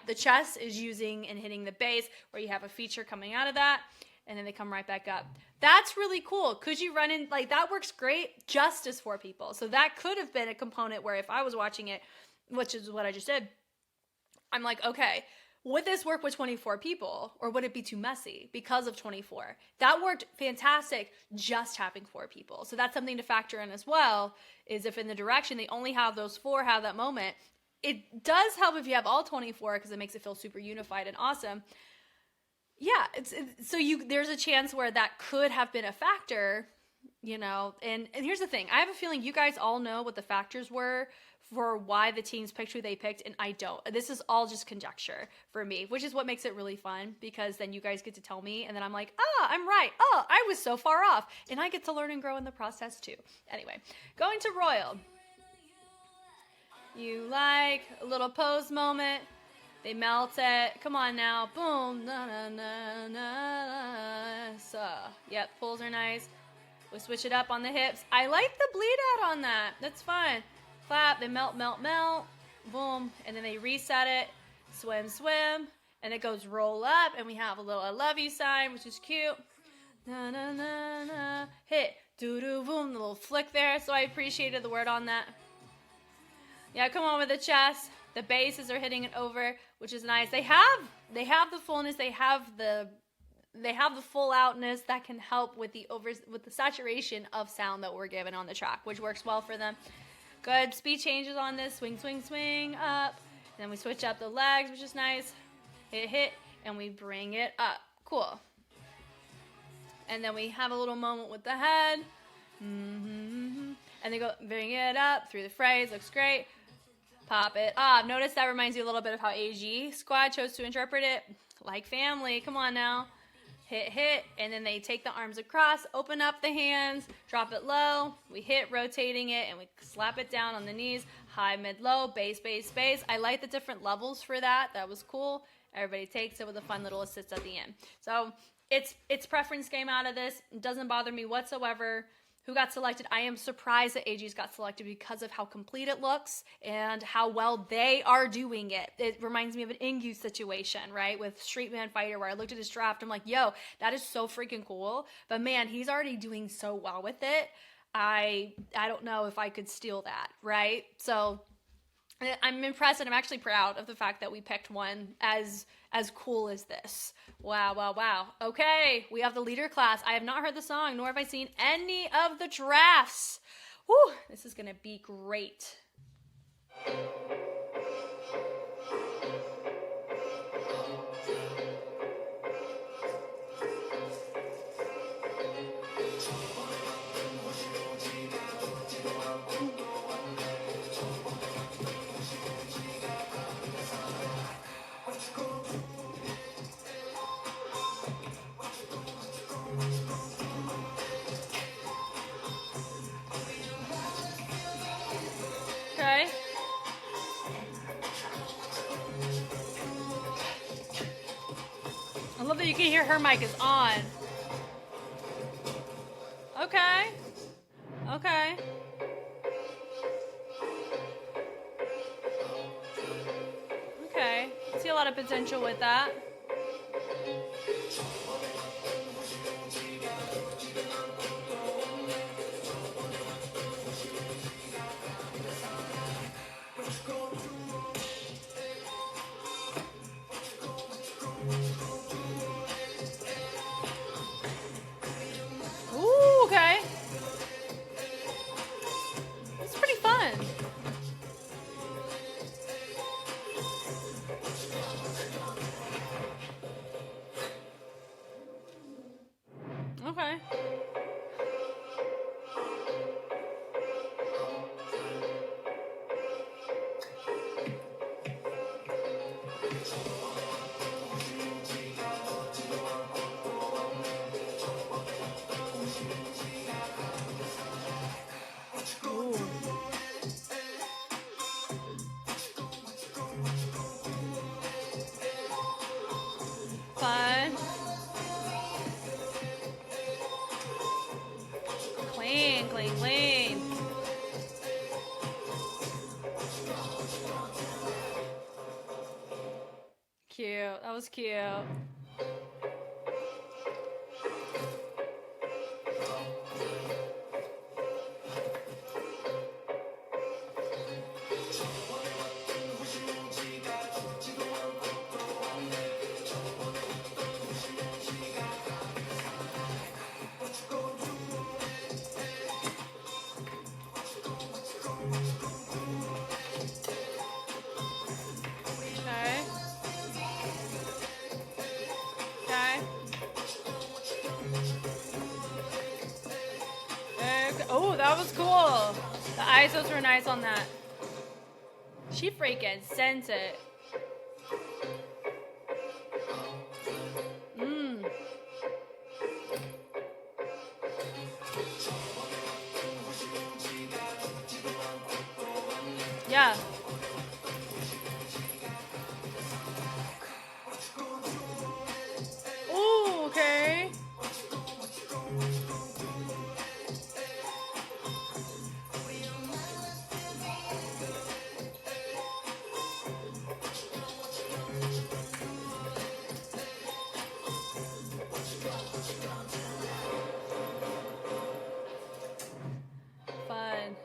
The chest is using and hitting the base where you have a feature coming out of that. And then they come right back up. That's really cool. Could you run in, like that works great just as 4 people. So that could have been a component where if I was watching it, which is what I just did, I'm like, okay, would this work with 24 people or would it be too messy because of 24? That worked fantastic just having 4 people. So that's something to factor in as well, is if in the direction they only have those 4 have that moment. It does help if you have all 24 because it makes it feel super unified and awesome. Yeah, there's a chance where that could have been a factor, and here's the thing. I have a feeling you guys all know what the factors were for why the teams picked who they picked, and I don't. This is all just conjecture for me, which is what makes it really fun, because then you guys get to tell me, and then I'm like, I'm right. Oh, I was so far off, and I get to learn and grow in the process too. Anyway, going to Royal. You like a little pose moment. They melt it. Come on now. Boom. Na, na, na, na. So, yep, pulls are nice. We'll switch it up on the hips. I like the bleed out on that. That's fine. Clap. They melt. Boom. And then they reset it. Swim. And it goes roll up. And we have a little I love you sign, which is cute. Na, na, na, na. Hit. Doo-doo, boom. The little flick there. So I appreciated the word on that. Yeah, come on with the chest. The bases are hitting it over, which is nice. They have the fullness. They have the full outness that can help with the saturation of sound that we're given on the track, which works well for them. Good speed changes on this. Swing up. And then we switch up the legs, which is nice. Hit, and we bring it up. Cool. And then we have a little moment with the head. And they go bring it up through the phrase. Looks great. Pop it up. Notice that reminds you a little bit of how AG Squad chose to interpret it. Like family. Come on now. Hit. And then they take the arms across, open up the hands, drop it low. We hit, rotating it, and we slap it down on the knees. High, mid, low, base. I like the different levels for that. That was cool. Everybody takes it with a fun little assist at the end. So it's preference game out of this. It doesn't bother me whatsoever who got selected. I am surprised that AG's got selected because of how complete it looks and how well they are doing it. It reminds me of an Ingu situation, right? With Street Man Fighter, where I looked at his draft. I'm like, yo, that is so freaking cool. But man, he's already doing so well with it. I don't know if I could steal that, right? So I'm impressed, and I'm actually proud of the fact that we picked one as cool as this. Wow, wow, wow. Okay, we have the leader class. I have not heard the song, nor have I seen any of the drafts. Whew, this is gonna be great. Okay. I love that you can hear her mic is on. Okay. Okay. Okay. I see a lot of potential with that. Ooh, okay. It's pretty fun. Okay. Ooh. Fun. Clean, clean, clean. Cute. That was cute. Okay. Okay. Oh, that was cool. The ISOs were nice on that. She freaking sent it. Yeah. Ooh, okay. Fun.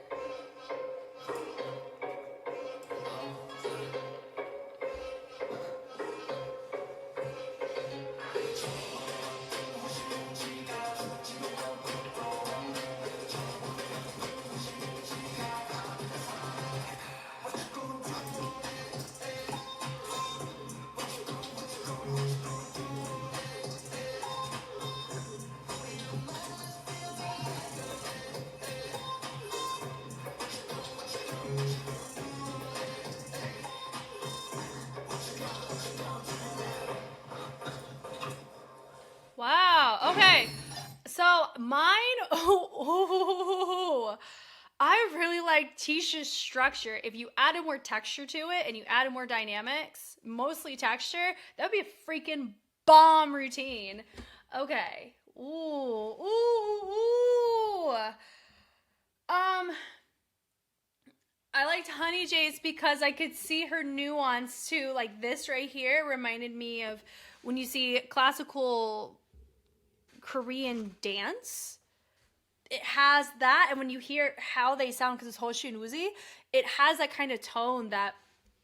Wow. Okay. So mine. Oh, I really like Tisha's structure. If you added more texture to it and you added more dynamics, mostly texture, that would be a freaking bomb routine. Okay. Ooh. Ooh. Ooh. I liked Honey J's because I could see her nuance too. Like this right here reminded me of when you see classical Korean dance. It has that, and when you hear how they sound, because it's Hoshi and Uzi, it has that kind of tone that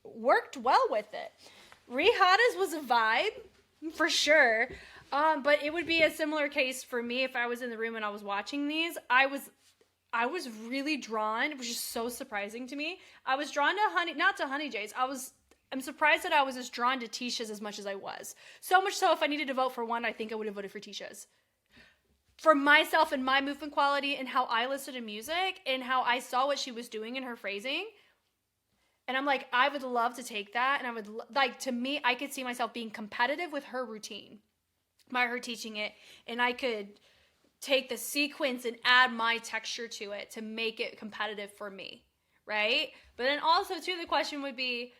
worked well with it. Rihana's was a vibe, for sure. But it would be a similar case for me if I was in the room and I was watching these. I was really drawn, which is so surprising to me. I was drawn to not to Honey J's. I'm surprised that I was as drawn to Tisha's as much as I was. So much so, if I needed to vote for one, I think I would have voted for Tisha's. For myself and my movement quality and how I listen to music and how I saw what she was doing in her phrasing. And I'm like, I would love to take that. And I would, to me, I could see myself being competitive with her routine by her teaching it. And I could take the sequence and add my texture to it to make it competitive for me, right? But then also, too, the question would be,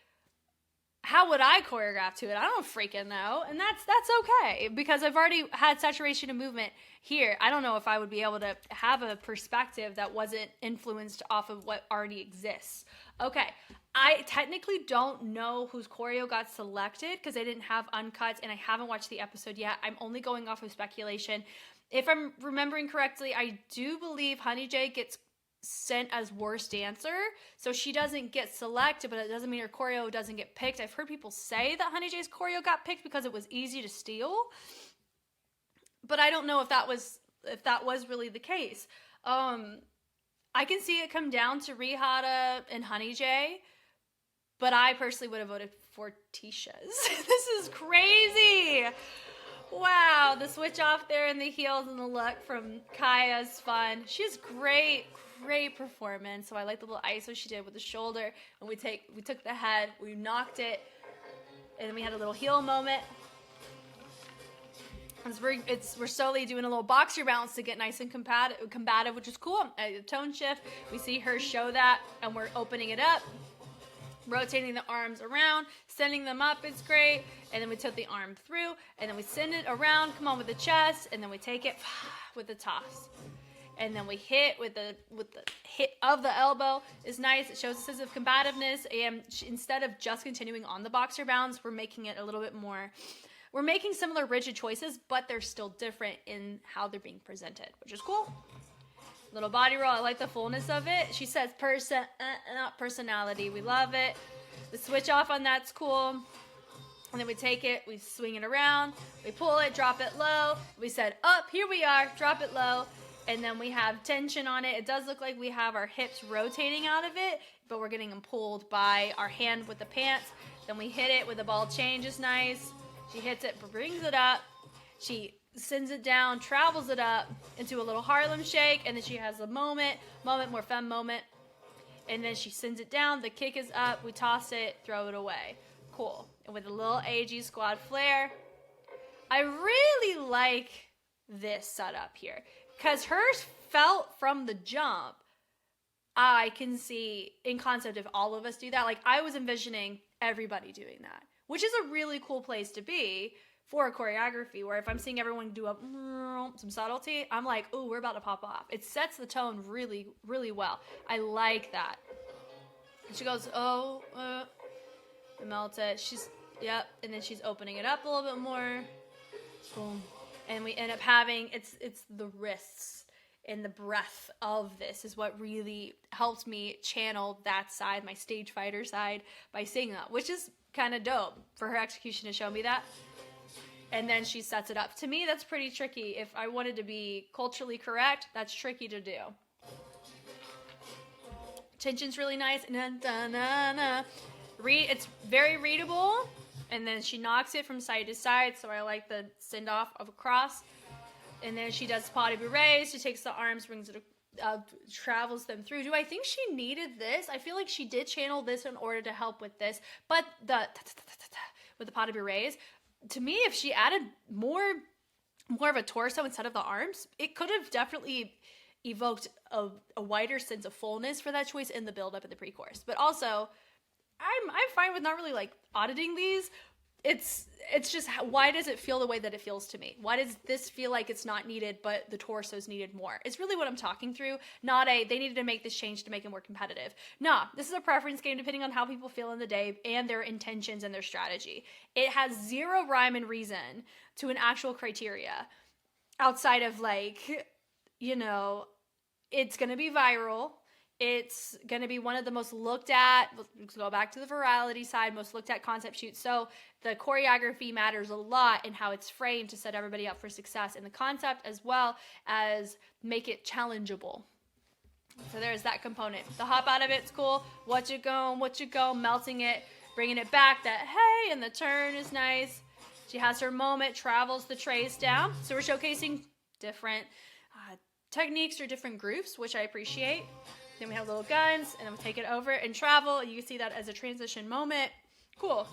how would I choreograph to it? I don't freaking know. And that's okay, because I've already had saturation of movement here. I don't know if I would be able to have a perspective that wasn't influenced off of what already exists. Okay, I technically don't know whose choreo got selected because I didn't have uncuts and I haven't watched the episode yet. I'm only going off of speculation. If I'm remembering correctly, I do believe Honey J gets sent as worst dancer, so she doesn't get selected, but it doesn't mean her choreo doesn't get picked. I've heard people say that Honey J's choreo got picked because it was easy to steal, but I don't know if that was really the case. I can see it come down to Rihana and Honey J, but I personally would have voted for Tisha's. This is crazy. Wow, the switch off there in the heels and the look from Kaya's fun. She has great performance. So I like the little ISO she did with the shoulder. And we took the head, we knocked it, and then we had a little heel moment. We're slowly doing a little boxer bounce to get nice and combative, which is cool. A tone shift. We see her show that, and we're opening it up. Rotating the arms around, sending them up, it's great. And then we took the arm through, and then we send it around, come on with the chest, and then we take it with the toss. And then we hit with the hit of the elbow is nice. It shows a sense of combativeness, and instead of just continuing on the boxer bounce, we're making it a little bit more. We're making similar rigid choices, but they're still different in how they're being presented, which is cool. Little body roll. I like the fullness of it. She says not personality. We love it. The switch off on that's cool. And then we take it, we swing it around, we pull it, drop it low. We said up, here we are, drop it low. And then we have tension on it. It does look like we have our hips rotating out of it, but we're getting them pulled by our hand with the pants. Then we hit it with a ball change is nice. She hits it, brings it up. She sends it down, travels it up into a little Harlem shake, and then she has a moment, more femme moment, and then she sends it down, the kick is up, we toss it, throw it away. Cool. And with a little AG squad flare, I really like this setup here, because hers felt from the jump, I can see in concept if all of us do that, like I was envisioning everybody doing that, which is a really cool place to be for a choreography, where if I'm seeing everyone do some subtlety, I'm like, ooh, we're about to pop off. It sets the tone really, really well. I like that. And she goes, melt it. Yep. And then she's opening it up a little bit more. Boom. And we end up having, it's the wrists and the breath of this is what really helps me channel that side, my stage fighter side, by seeing that, which is kind of dope for her execution to show me that. And then she sets it up. To me, that's pretty tricky. If I wanted to be culturally correct, that's tricky to do. Tension's really nice. It's very readable. And then she knocks it from side to side. So I like the send off of a cross. And then she does pas de bourrée. She takes the arms, brings it, travels them through. Do I think she needed this? I feel like she did channel this in order to help with this. But with the pas de bourrées, to me, if she added more of a torso instead of the arms, it could have definitely evoked a wider sense of fullness for that choice in the build-up and the pre-chorus. But also, I'm fine with not really like auditing these. It's just, why does it feel the way that it feels to me? Why does this feel like it's not needed, but the torso's needed more? It's really what I'm talking through, not they needed to make this change to make it more competitive. Nah, this is a preference game depending on how people feel in the day and their intentions and their strategy. It has zero rhyme and reason to an actual criteria outside of like, It's going to be viral. It's going to be one of the most looked at, let's go back to the virality side, most looked at concept shoots. So the choreography matters a lot in how it's framed to set everybody up for success in the concept, as well as make it challengeable. So there's that component. The hop out of it's cool. What you go, melting it, bringing it back, that hey, and the turn is nice. She has her moment, travels the trace down. So we're showcasing different techniques or different groups, which I appreciate. Then we have little guns, and then we take it over and travel. You can see that as a transition moment. Cool.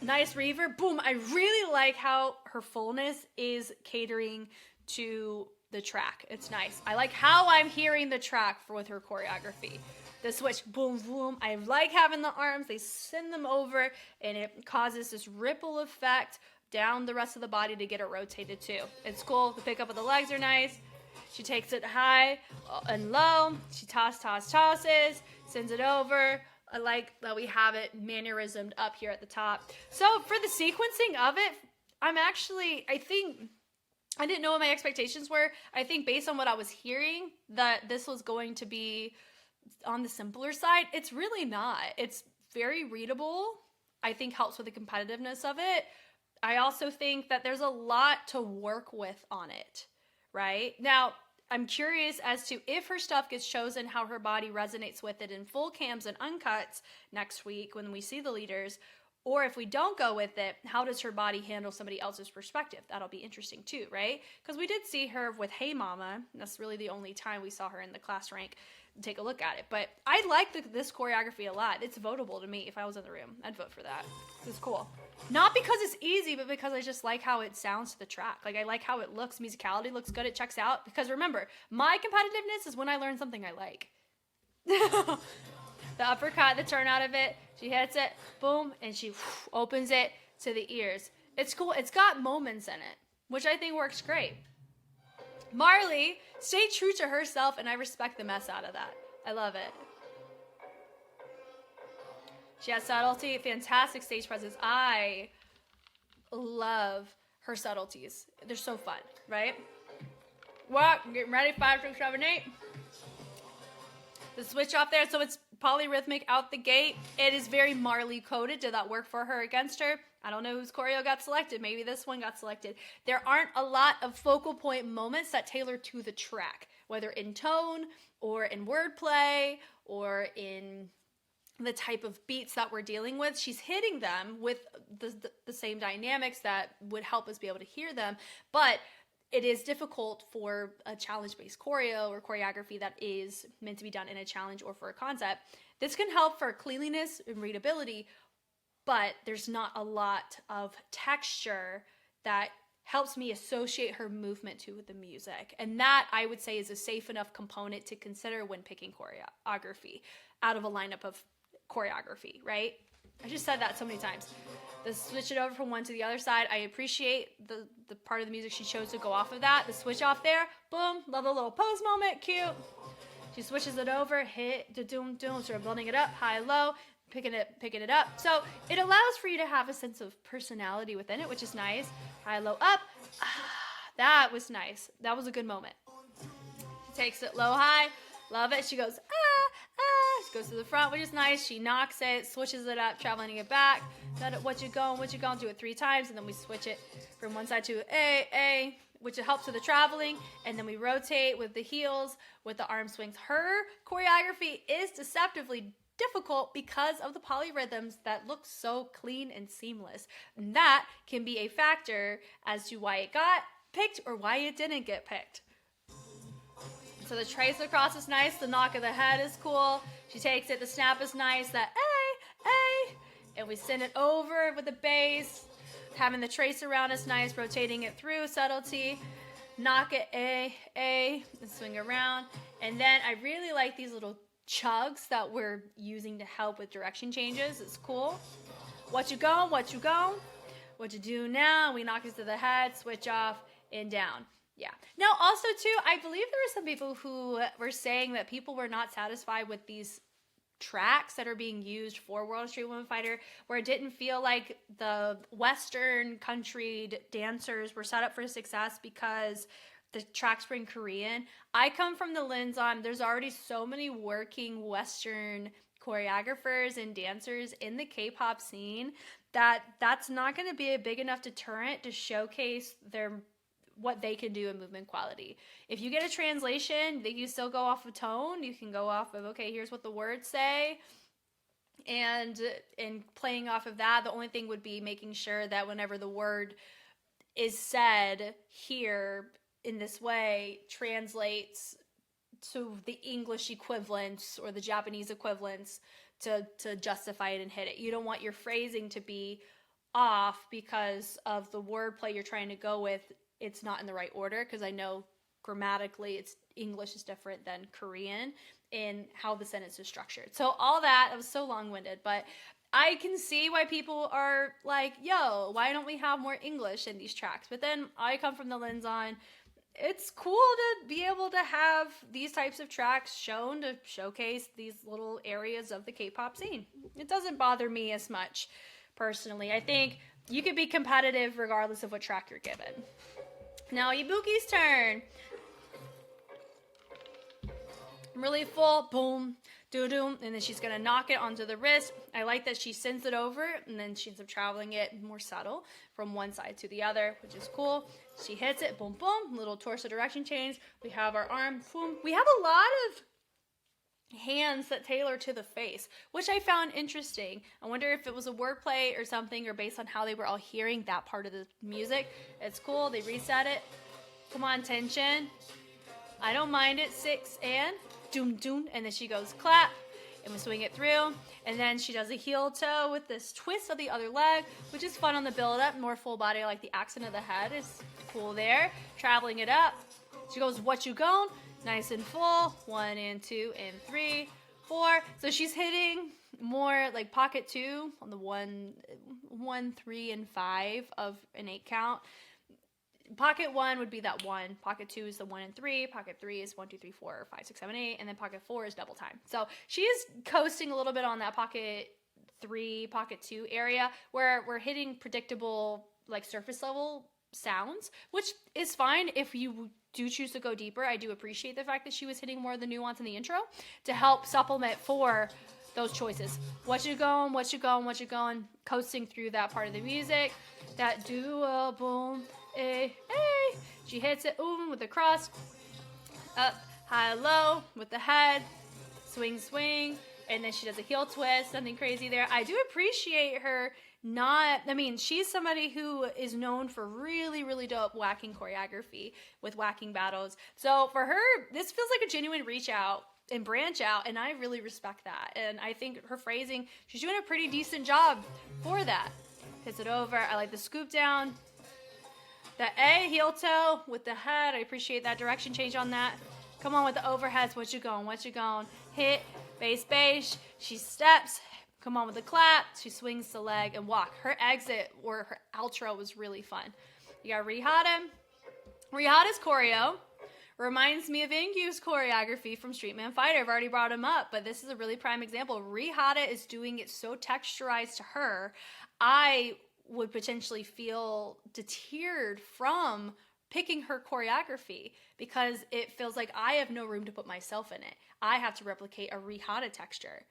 Nice reverb. Boom. I really like how her fullness is catering to the track. It's nice. I like how I'm hearing the track with her choreography. The switch, boom, boom. I like having the arms. They send them over, and it causes this ripple effect down the rest of the body to get it rotated too. It's cool. The pickup of the legs are nice. She takes it high and low. She tosses, sends it over. I like that we have it mannerismed up here at the top. So for the sequencing of it, I think, I didn't know what my expectations were. I think based on what I was hearing, that this was going to be on the simpler side. It's really not. It's very readable. I think helps with the competitiveness of it. I also think that there's a lot to work with on it, right? Now, I'm curious as to if her stuff gets chosen, how her body resonates with it in full cams and uncuts next week when we see the leaders, or if we don't go with it, how does her body handle somebody else's perspective? That'll be interesting too, right? Because we did see her with Hey Mama. That's really the only time we saw her in the class rank. Take a look at it. But I like this choreography a lot. It's votable to me. If I was in the room, I'd vote for that. It's cool. Not because it's easy, but because I just like how it sounds to the track. Like, I like how it looks. Musicality looks good. It checks out. Because remember, my competitiveness is when I learn something I like. The uppercut, the turn out of it. She hits it. Boom. And she opens it to the ears. It's cool. It's got moments in it, which I think works great. Marley stayed true to herself, and I respect the mess out of that. I love it. She has subtlety, fantastic stage presence. I love her subtleties. They're so fun, right? What? I'm getting ready. 5, 6, 7, 8. The switch off there, so it's polyrhythmic out the gate. It is very Marley coded. Did that work for her against her? I don't know whose choreo got selected. Maybe this one got selected. There aren't a lot of focal point moments that tailor to the track, whether in tone or in wordplay or in the type of beats that we're dealing with. She's hitting them with the same dynamics that would help us be able to hear them, but it is difficult for a challenge-based choreo or choreography that is meant to be done in a challenge or for a concept. This can help for cleanliness and readability, but there's not a lot of texture that helps me associate her movement to the music. And that, I would say, is a safe enough component to consider when picking choreography out of a lineup of choreography, right? I just said that so many times. The switch it over from one to the other side. I appreciate the part of the music she chose to go off of that. The switch off there, boom, love the little pose moment, cute. She switches it over, hit, da-doom, doom, sort of building it up, high, low, picking it up. So it allows for you to have a sense of personality within it, which is nice. High, low, up. That was nice. That was a good moment. She takes it low, high, love it. She goes, She goes to the front, which is nice. She knocks it, switches it up, traveling it back. What you going, do it 3 times, and then we switch it from one side to A, which helps with the traveling, and then we rotate with the heels, with the arm swings. Her choreography is deceptively difficult because of the polyrhythms that look so clean and seamless. And that can be a factor as to why it got picked or why it didn't get picked. So the trace across is nice. The knock of the head is cool. She takes it. The snap is nice. That A. And we send it over with the bass. Having the trace around is nice. Rotating it through. Subtlety. Knock it A. And swing around. And then I really like these little chugs that we're using to help with direction changes. It's cool. What you go. What you do now. We knock it to the head. Switch off and down. Yeah. Now, also, too, I believe there were some people who were saying that people were not satisfied with these tracks that are being used for World Street Women Fighter, where it didn't feel like the Western country dancers were set up for success because the tracks were in Korean. I come from the lens on there's already so many working Western choreographers and dancers in the K-pop scene that's not going to be a big enough deterrent to showcase what they can do in movement quality. If you get a translation, that you still go off of tone. You can go off of, okay, here's what the words say, and playing off of that. The only thing would be making sure that whenever the word is said here in this way translates to the English equivalents or the Japanese equivalents to justify it and hit it. You don't want your phrasing to be off because of the wordplay you're trying to go with. It's not in the right order, because I know grammatically English is different than Korean in how the sentence is structured. So all that was so long-winded, but I can see why people are like, yo, why don't we have more English in these tracks? But then I come from the lens on, it's cool to be able to have these types of tracks shown to showcase these little areas of the K-pop scene. It doesn't bother me as much, personally. I think you could be competitive regardless of what track you're given. Now, Ibuki's turn. Really full, boom, doo-doo, and then she's going to knock it onto the wrist. I like that she sends it over, and then she ends up traveling it more subtle from one side to the other, which is cool. She hits it, boom, boom, little torso direction change. We have our arm, boom. We have a lot of hands that tailor to the face, which I found interesting. I wonder if it was a wordplay or something, or based on how they were all hearing that part of the music. It's cool. They reset it. Come on, tension. I don't mind it. 6 and doom, doom, and then she goes clap, and we swing it through, and then she does a heel toe with this twist of the other leg, which is fun on the build up, more full body. I like the accent of the head is cool there. Traveling it up, she goes what you gone, nice and full, 1 and 2 and 3, 4. So she's hitting more like pocket 2 on the 1, 3 and 5 of an 8 count. Pocket 1 would be that 1. Pocket 2 is the 1 and 3. Pocket 3 is 1, 2, 3, 4, 5, 6, 7, 8. And then pocket 4 is double time. So she is coasting a little bit on that pocket 3, pocket 2 area where we're hitting predictable, like, surface level sounds, which is fine if you do choose to go deeper. I do appreciate the fact that she was hitting more of the nuance in the intro to help supplement for those choices. What you going, what you going, what you going, coasting through that part of the music. That duo, boom. Hey, hey. She hits it with the cross. Up, high, low with the head. Swing, swing. And then she does a heel twist. Nothing crazy there. I do appreciate her she's somebody who is known for really, really dope whacking choreography with whacking battles. So for her, this feels like a genuine reach out and branch out, and I really respect that. And I think her phrasing, she's doing a pretty decent job for that. Hits it over. I like the scoop down. The A, heel toe with the head. I appreciate that direction change on that. Come on with the overheads. What you going? What you going? Hit, base, base. She steps. Come on with the clap. She swings the leg and walk. Her exit or her outro was really fun. You got Rihata. Rihata's choreo reminds me of Ingyu's choreography from Street Man Fighter. I've already brought him up, but this is a really prime example. Rihata is doing it so texturized to her. I would potentially feel deterred from picking her choreography because it feels like I have no room to put myself in it. I have to replicate a Rihata texture.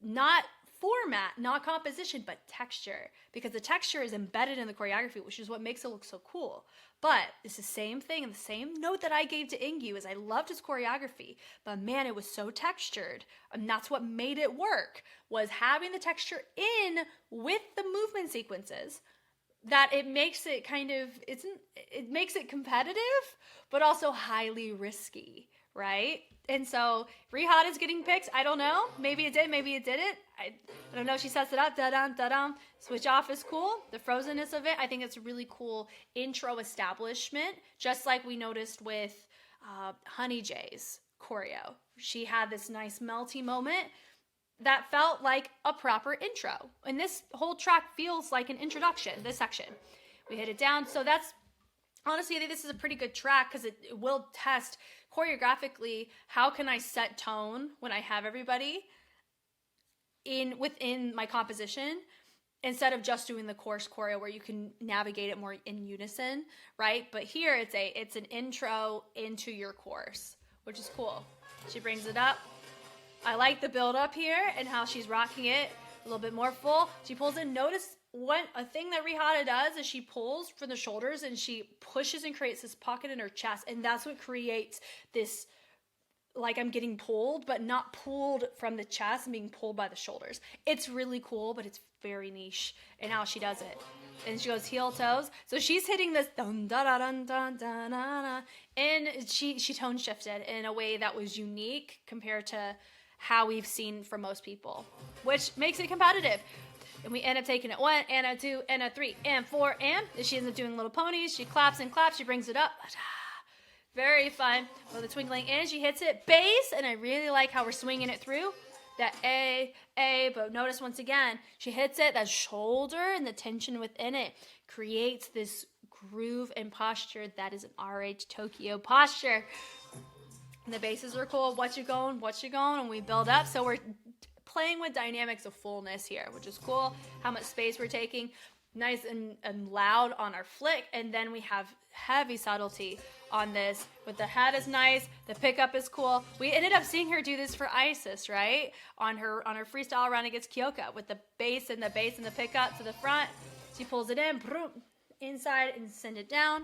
Not format, not composition, but texture. Because the texture is embedded in the choreography, which is what makes it look so cool. But it's the same thing, and the same note that I gave to Ingyu is I loved his choreography, but man, it was so textured. And that's what made it work, was having the texture in with the movement sequences, that it makes it it makes it competitive, but also highly risky, right? And so Rihata's getting picked. I don't know. Maybe it did, maybe it didn't. I don't know. She sets it up. Da-dum, da-dum. Switch off is cool. The frozenness of it, I think it's a really cool intro establishment, just like we noticed with Honey J's choreo. She had this nice melty moment that felt like a proper intro. And this whole track feels like an introduction, this section. We hit it down. So that's, honestly, I think this is a pretty good track because it will test choreographically how can I set tone when I have everybody within my composition instead of just doing the course choreo where you can navigate it more in unison, right? But here it's an intro into your course, which is cool. She brings it up. I like the build up here and how she's rocking it a little bit more full. She pulls in. Notice a thing that Rihanna does is she pulls from the shoulders and she pushes and creates this pocket in her chest, and that's what creates this, like I'm getting pulled, but not pulled from the chest and being pulled by the shoulders. It's really cool, but it's very niche in how she does it. And she goes heel toes. So she's hitting this dun da da dun dun dun da, and she tone shifted in a way that was unique compared to how we've seen from most people, which makes it competitive. And we end up taking it 1 and a 2 and a 3 and 4 and she ends up doing little ponies. She claps and claps. She brings it up. Very fun with the twinkling in. She hits it bass, and I really like how we're swinging it through that A, but notice once again, she hits it, that shoulder and the tension within it creates this groove and posture that is an RH Tokyo posture. And the basses are cool. What you going, and we build up. So we're playing with dynamics of fullness here, which is cool. How much space we're taking. Nice and loud on our flick, and then we have heavy subtlety on this. With the head is nice, the pickup is cool. We ended up seeing her do this for Isis, right? On her freestyle run against Kyoka with the bass and the pickup to the front. She pulls it in, inside and send it down.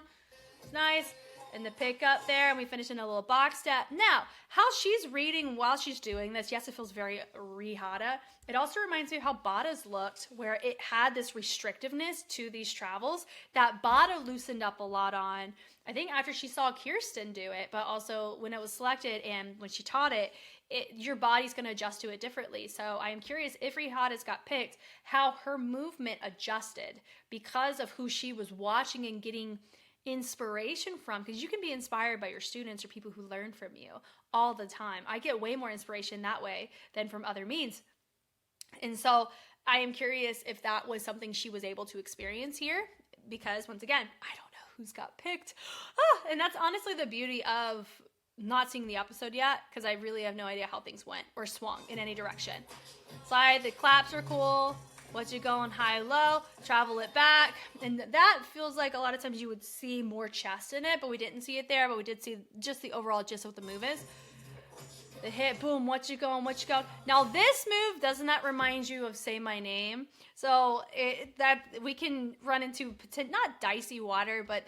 It's nice. And the pickup there, and we finish in a little box step. Now, how she's reading while she's doing this, yes, it feels very Rihanna. It also reminds me of how Bada's looked, where it had this restrictiveness to these travels that Bada loosened up a lot on. I think after she saw Kirsten do it, but also when it was selected and when she taught it, your body's going to adjust to it differently. So I am curious if Rihanna's got picked, how her movement adjusted because of who she was watching and getting inspiration from, because you can be inspired by your students or people who learn from you all the time. I get way more inspiration that way than from other means. And so I am curious if that was something she was able to experience here, because once again, I don't know who's got picked. And that's honestly the beauty of not seeing the episode yet, because I really have no idea how things went or swung in any direction. Slide, the claps are cool. What you going high, low, travel it back. And that feels like a lot of times you would see more chest in it, but we didn't see it there, but we did see just the overall gist of what the move is. The hit, boom, what you going. Now this move, doesn't that remind you of Say My Name? So that we can run into, not dicey water, but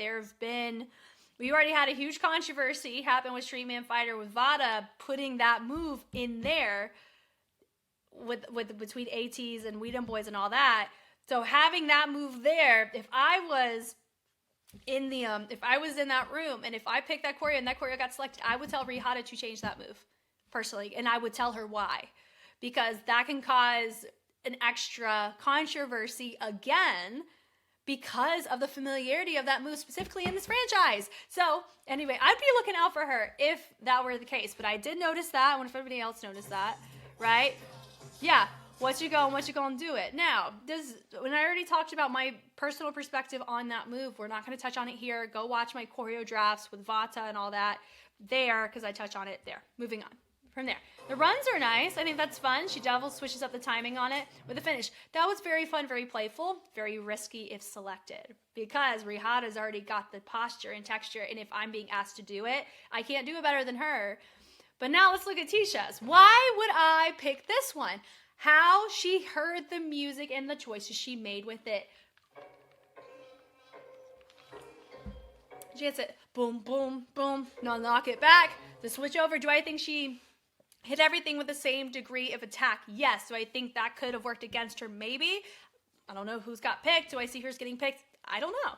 we already had a huge controversy happen with Street Man Fighter with Vada putting that move in there with between ATs and Weedham Boys and all that. So having that move there, if I was in that room and if I picked that choreo and that choreo got selected, I would tell Rihanna to change that move personally, and I would tell her why, because that can cause an extra controversy again because of the familiarity of that move specifically in this franchise. So anyway, I'd be looking out for her if that were the case, but I did notice that. I wonder if everybody else noticed that, right? Yeah, what you going to do it. Now, when I already talked about my personal perspective on that move, we're not going to touch on it here. Go watch my choreo drafts with Vata and all that there, because I touch on it there. Moving on from there. The runs are nice. I think that's fun. She double switches up the timing on it with the finish. That was very fun, very playful, very risky if selected, because Rihanna's already got the posture and texture, and if I'm being asked to do it, I can't do it better than her. But now let's look at Tisha's. Why would I pick this one? How she heard the music and the choices she made with it. She hits it. Boom, boom, boom. Now knock it back. The switch over. Do I think she hit everything with the same degree of attack? Yes. Do I think that could have worked against her? Maybe. I don't know who's got picked. Do I see hers getting picked? I don't know.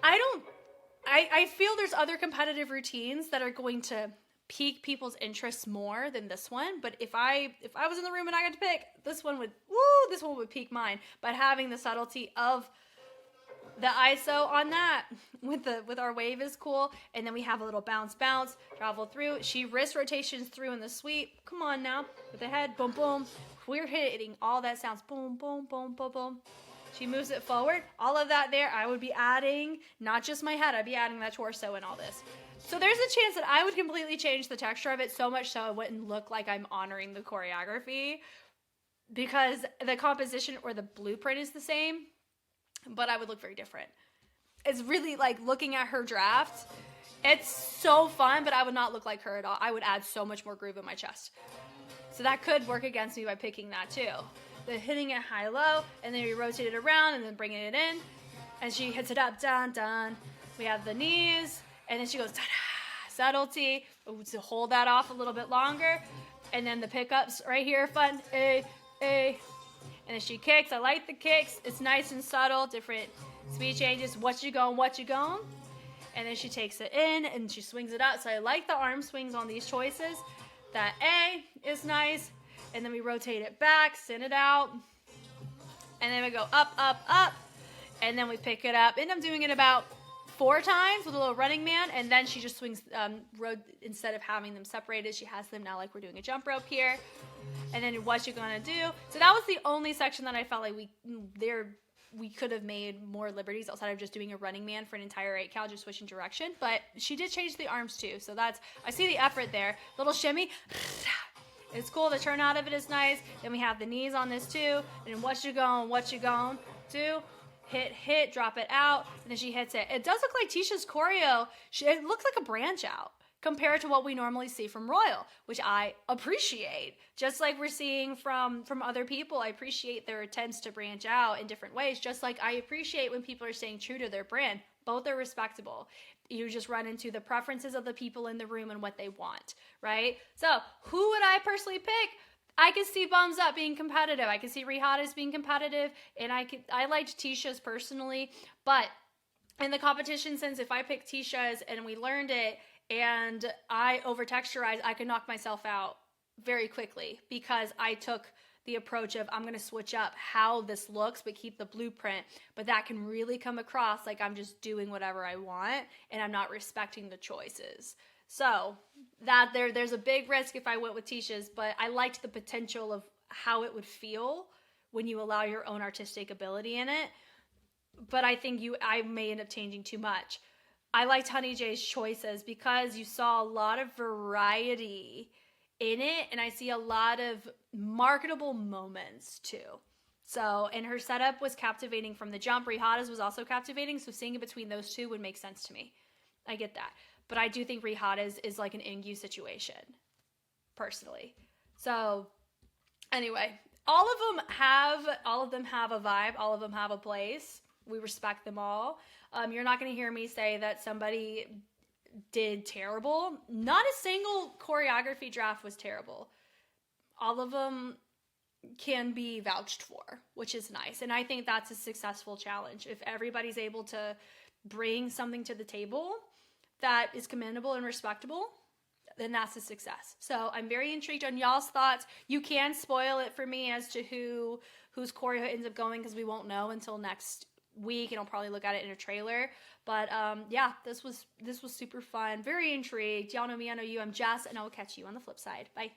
I feel there's other competitive routines that are going to pique people's interests more than this one, but if I was in the room and I got to pick, this one would pique mine. But having the subtlety of the ISO on that with our wave is cool, and then we have a little bounce, travel through. She wrist rotations through in the sweep. Come on now, with the head, boom, boom. We're hitting all that sounds, boom, boom, boom, boom, boom. She moves it forward. All of that there, I would be adding not just my head, I'd be adding that torso and all this. So there's a chance that I would completely change the texture of it so much so it wouldn't look like I'm honoring the choreography. because the composition or the blueprint is the same, but I would look very different. It's really like looking at her draft. It's so fun, but I would not look like her at all. I would add so much more groove in my chest. So that could work against me by picking that too. The hitting it high-low, and then we rotate it around and then bringing it in. And she hits it up, dun, dun. We have the knees, and then she goes, ta-da, subtlety. To hold that off a little bit longer. And then the pickups right here, fun, A. And then she kicks. I like the kicks. It's nice and subtle, different speed changes. What you going, what you going? And then she takes it in, and she swings it out. So I like the arm swings on these choices. That A is nice. And then we rotate it back, send it out. And then we go up, up, up. And then we pick it up. And I'm doing it about 4 times with a little running man. And then she just swings, instead of having them separated, she has them now like we're doing a jump rope here. And then what you're going to do. So that was the only section that I felt like we could have made more liberties outside of just doing a running man for an entire 8 count, just switching direction. But she did change the arms too. So I see the effort there. Little shimmy. It's cool. The turnout of it is nice. Then we have the knees on this too. And what you going do. Hit, drop it out. And then she hits it. It does look like Tisha's choreo. It looks like a branch out compared to what we normally see from Royal, which I appreciate. Just like we're seeing from other people, I appreciate their attempts to branch out in different ways, just like I appreciate when people are staying true to their brand. Both are respectable. You just run into the preferences of the people in the room and what they want, right? So who would I personally pick? I could see Bums Up being competitive. I could see Rihanna's being competitive, and I liked Tisha's personally, but in the competition, since if I pick Tisha's and we learned it, and I over-texturized, I could knock myself out very quickly because I took the approach of I'm going to switch up how this looks but keep the blueprint, but that can really come across like I'm just doing whatever I want and I'm not respecting the choices. So that there's a big risk if I went with Tisha's, but I liked the potential of how it would feel when you allow your own artistic ability in it. But I think I may end up changing too much. I liked Honey J's choices because you saw a lot of variety in it, and I see a lot of marketable moments too. So, and her setup was captivating from the jump. Rihanna's was also captivating, so seeing it between those two would make sense to me. I get that. But I do think Rihanna's is like an Ingu situation, personally. So, anyway, all of them have a vibe. All of them have a place. We respect them all. You're not going to hear me say that somebody did terrible. Not a single choreography draft was terrible. All of them can be vouched for, which is nice. And I think that's a successful challenge. If everybody's able to bring something to the table that is commendable and respectable, then that's a success. So I'm very intrigued on y'all's thoughts. You can spoil it for me as to whose choreo ends up going because we won't know until next week, and I'll probably look at it in a trailer. But yeah, this was super fun. Very intrigued. Y'all know me, I know you. I'm Jess, and I will catch you on the flip side. Bye.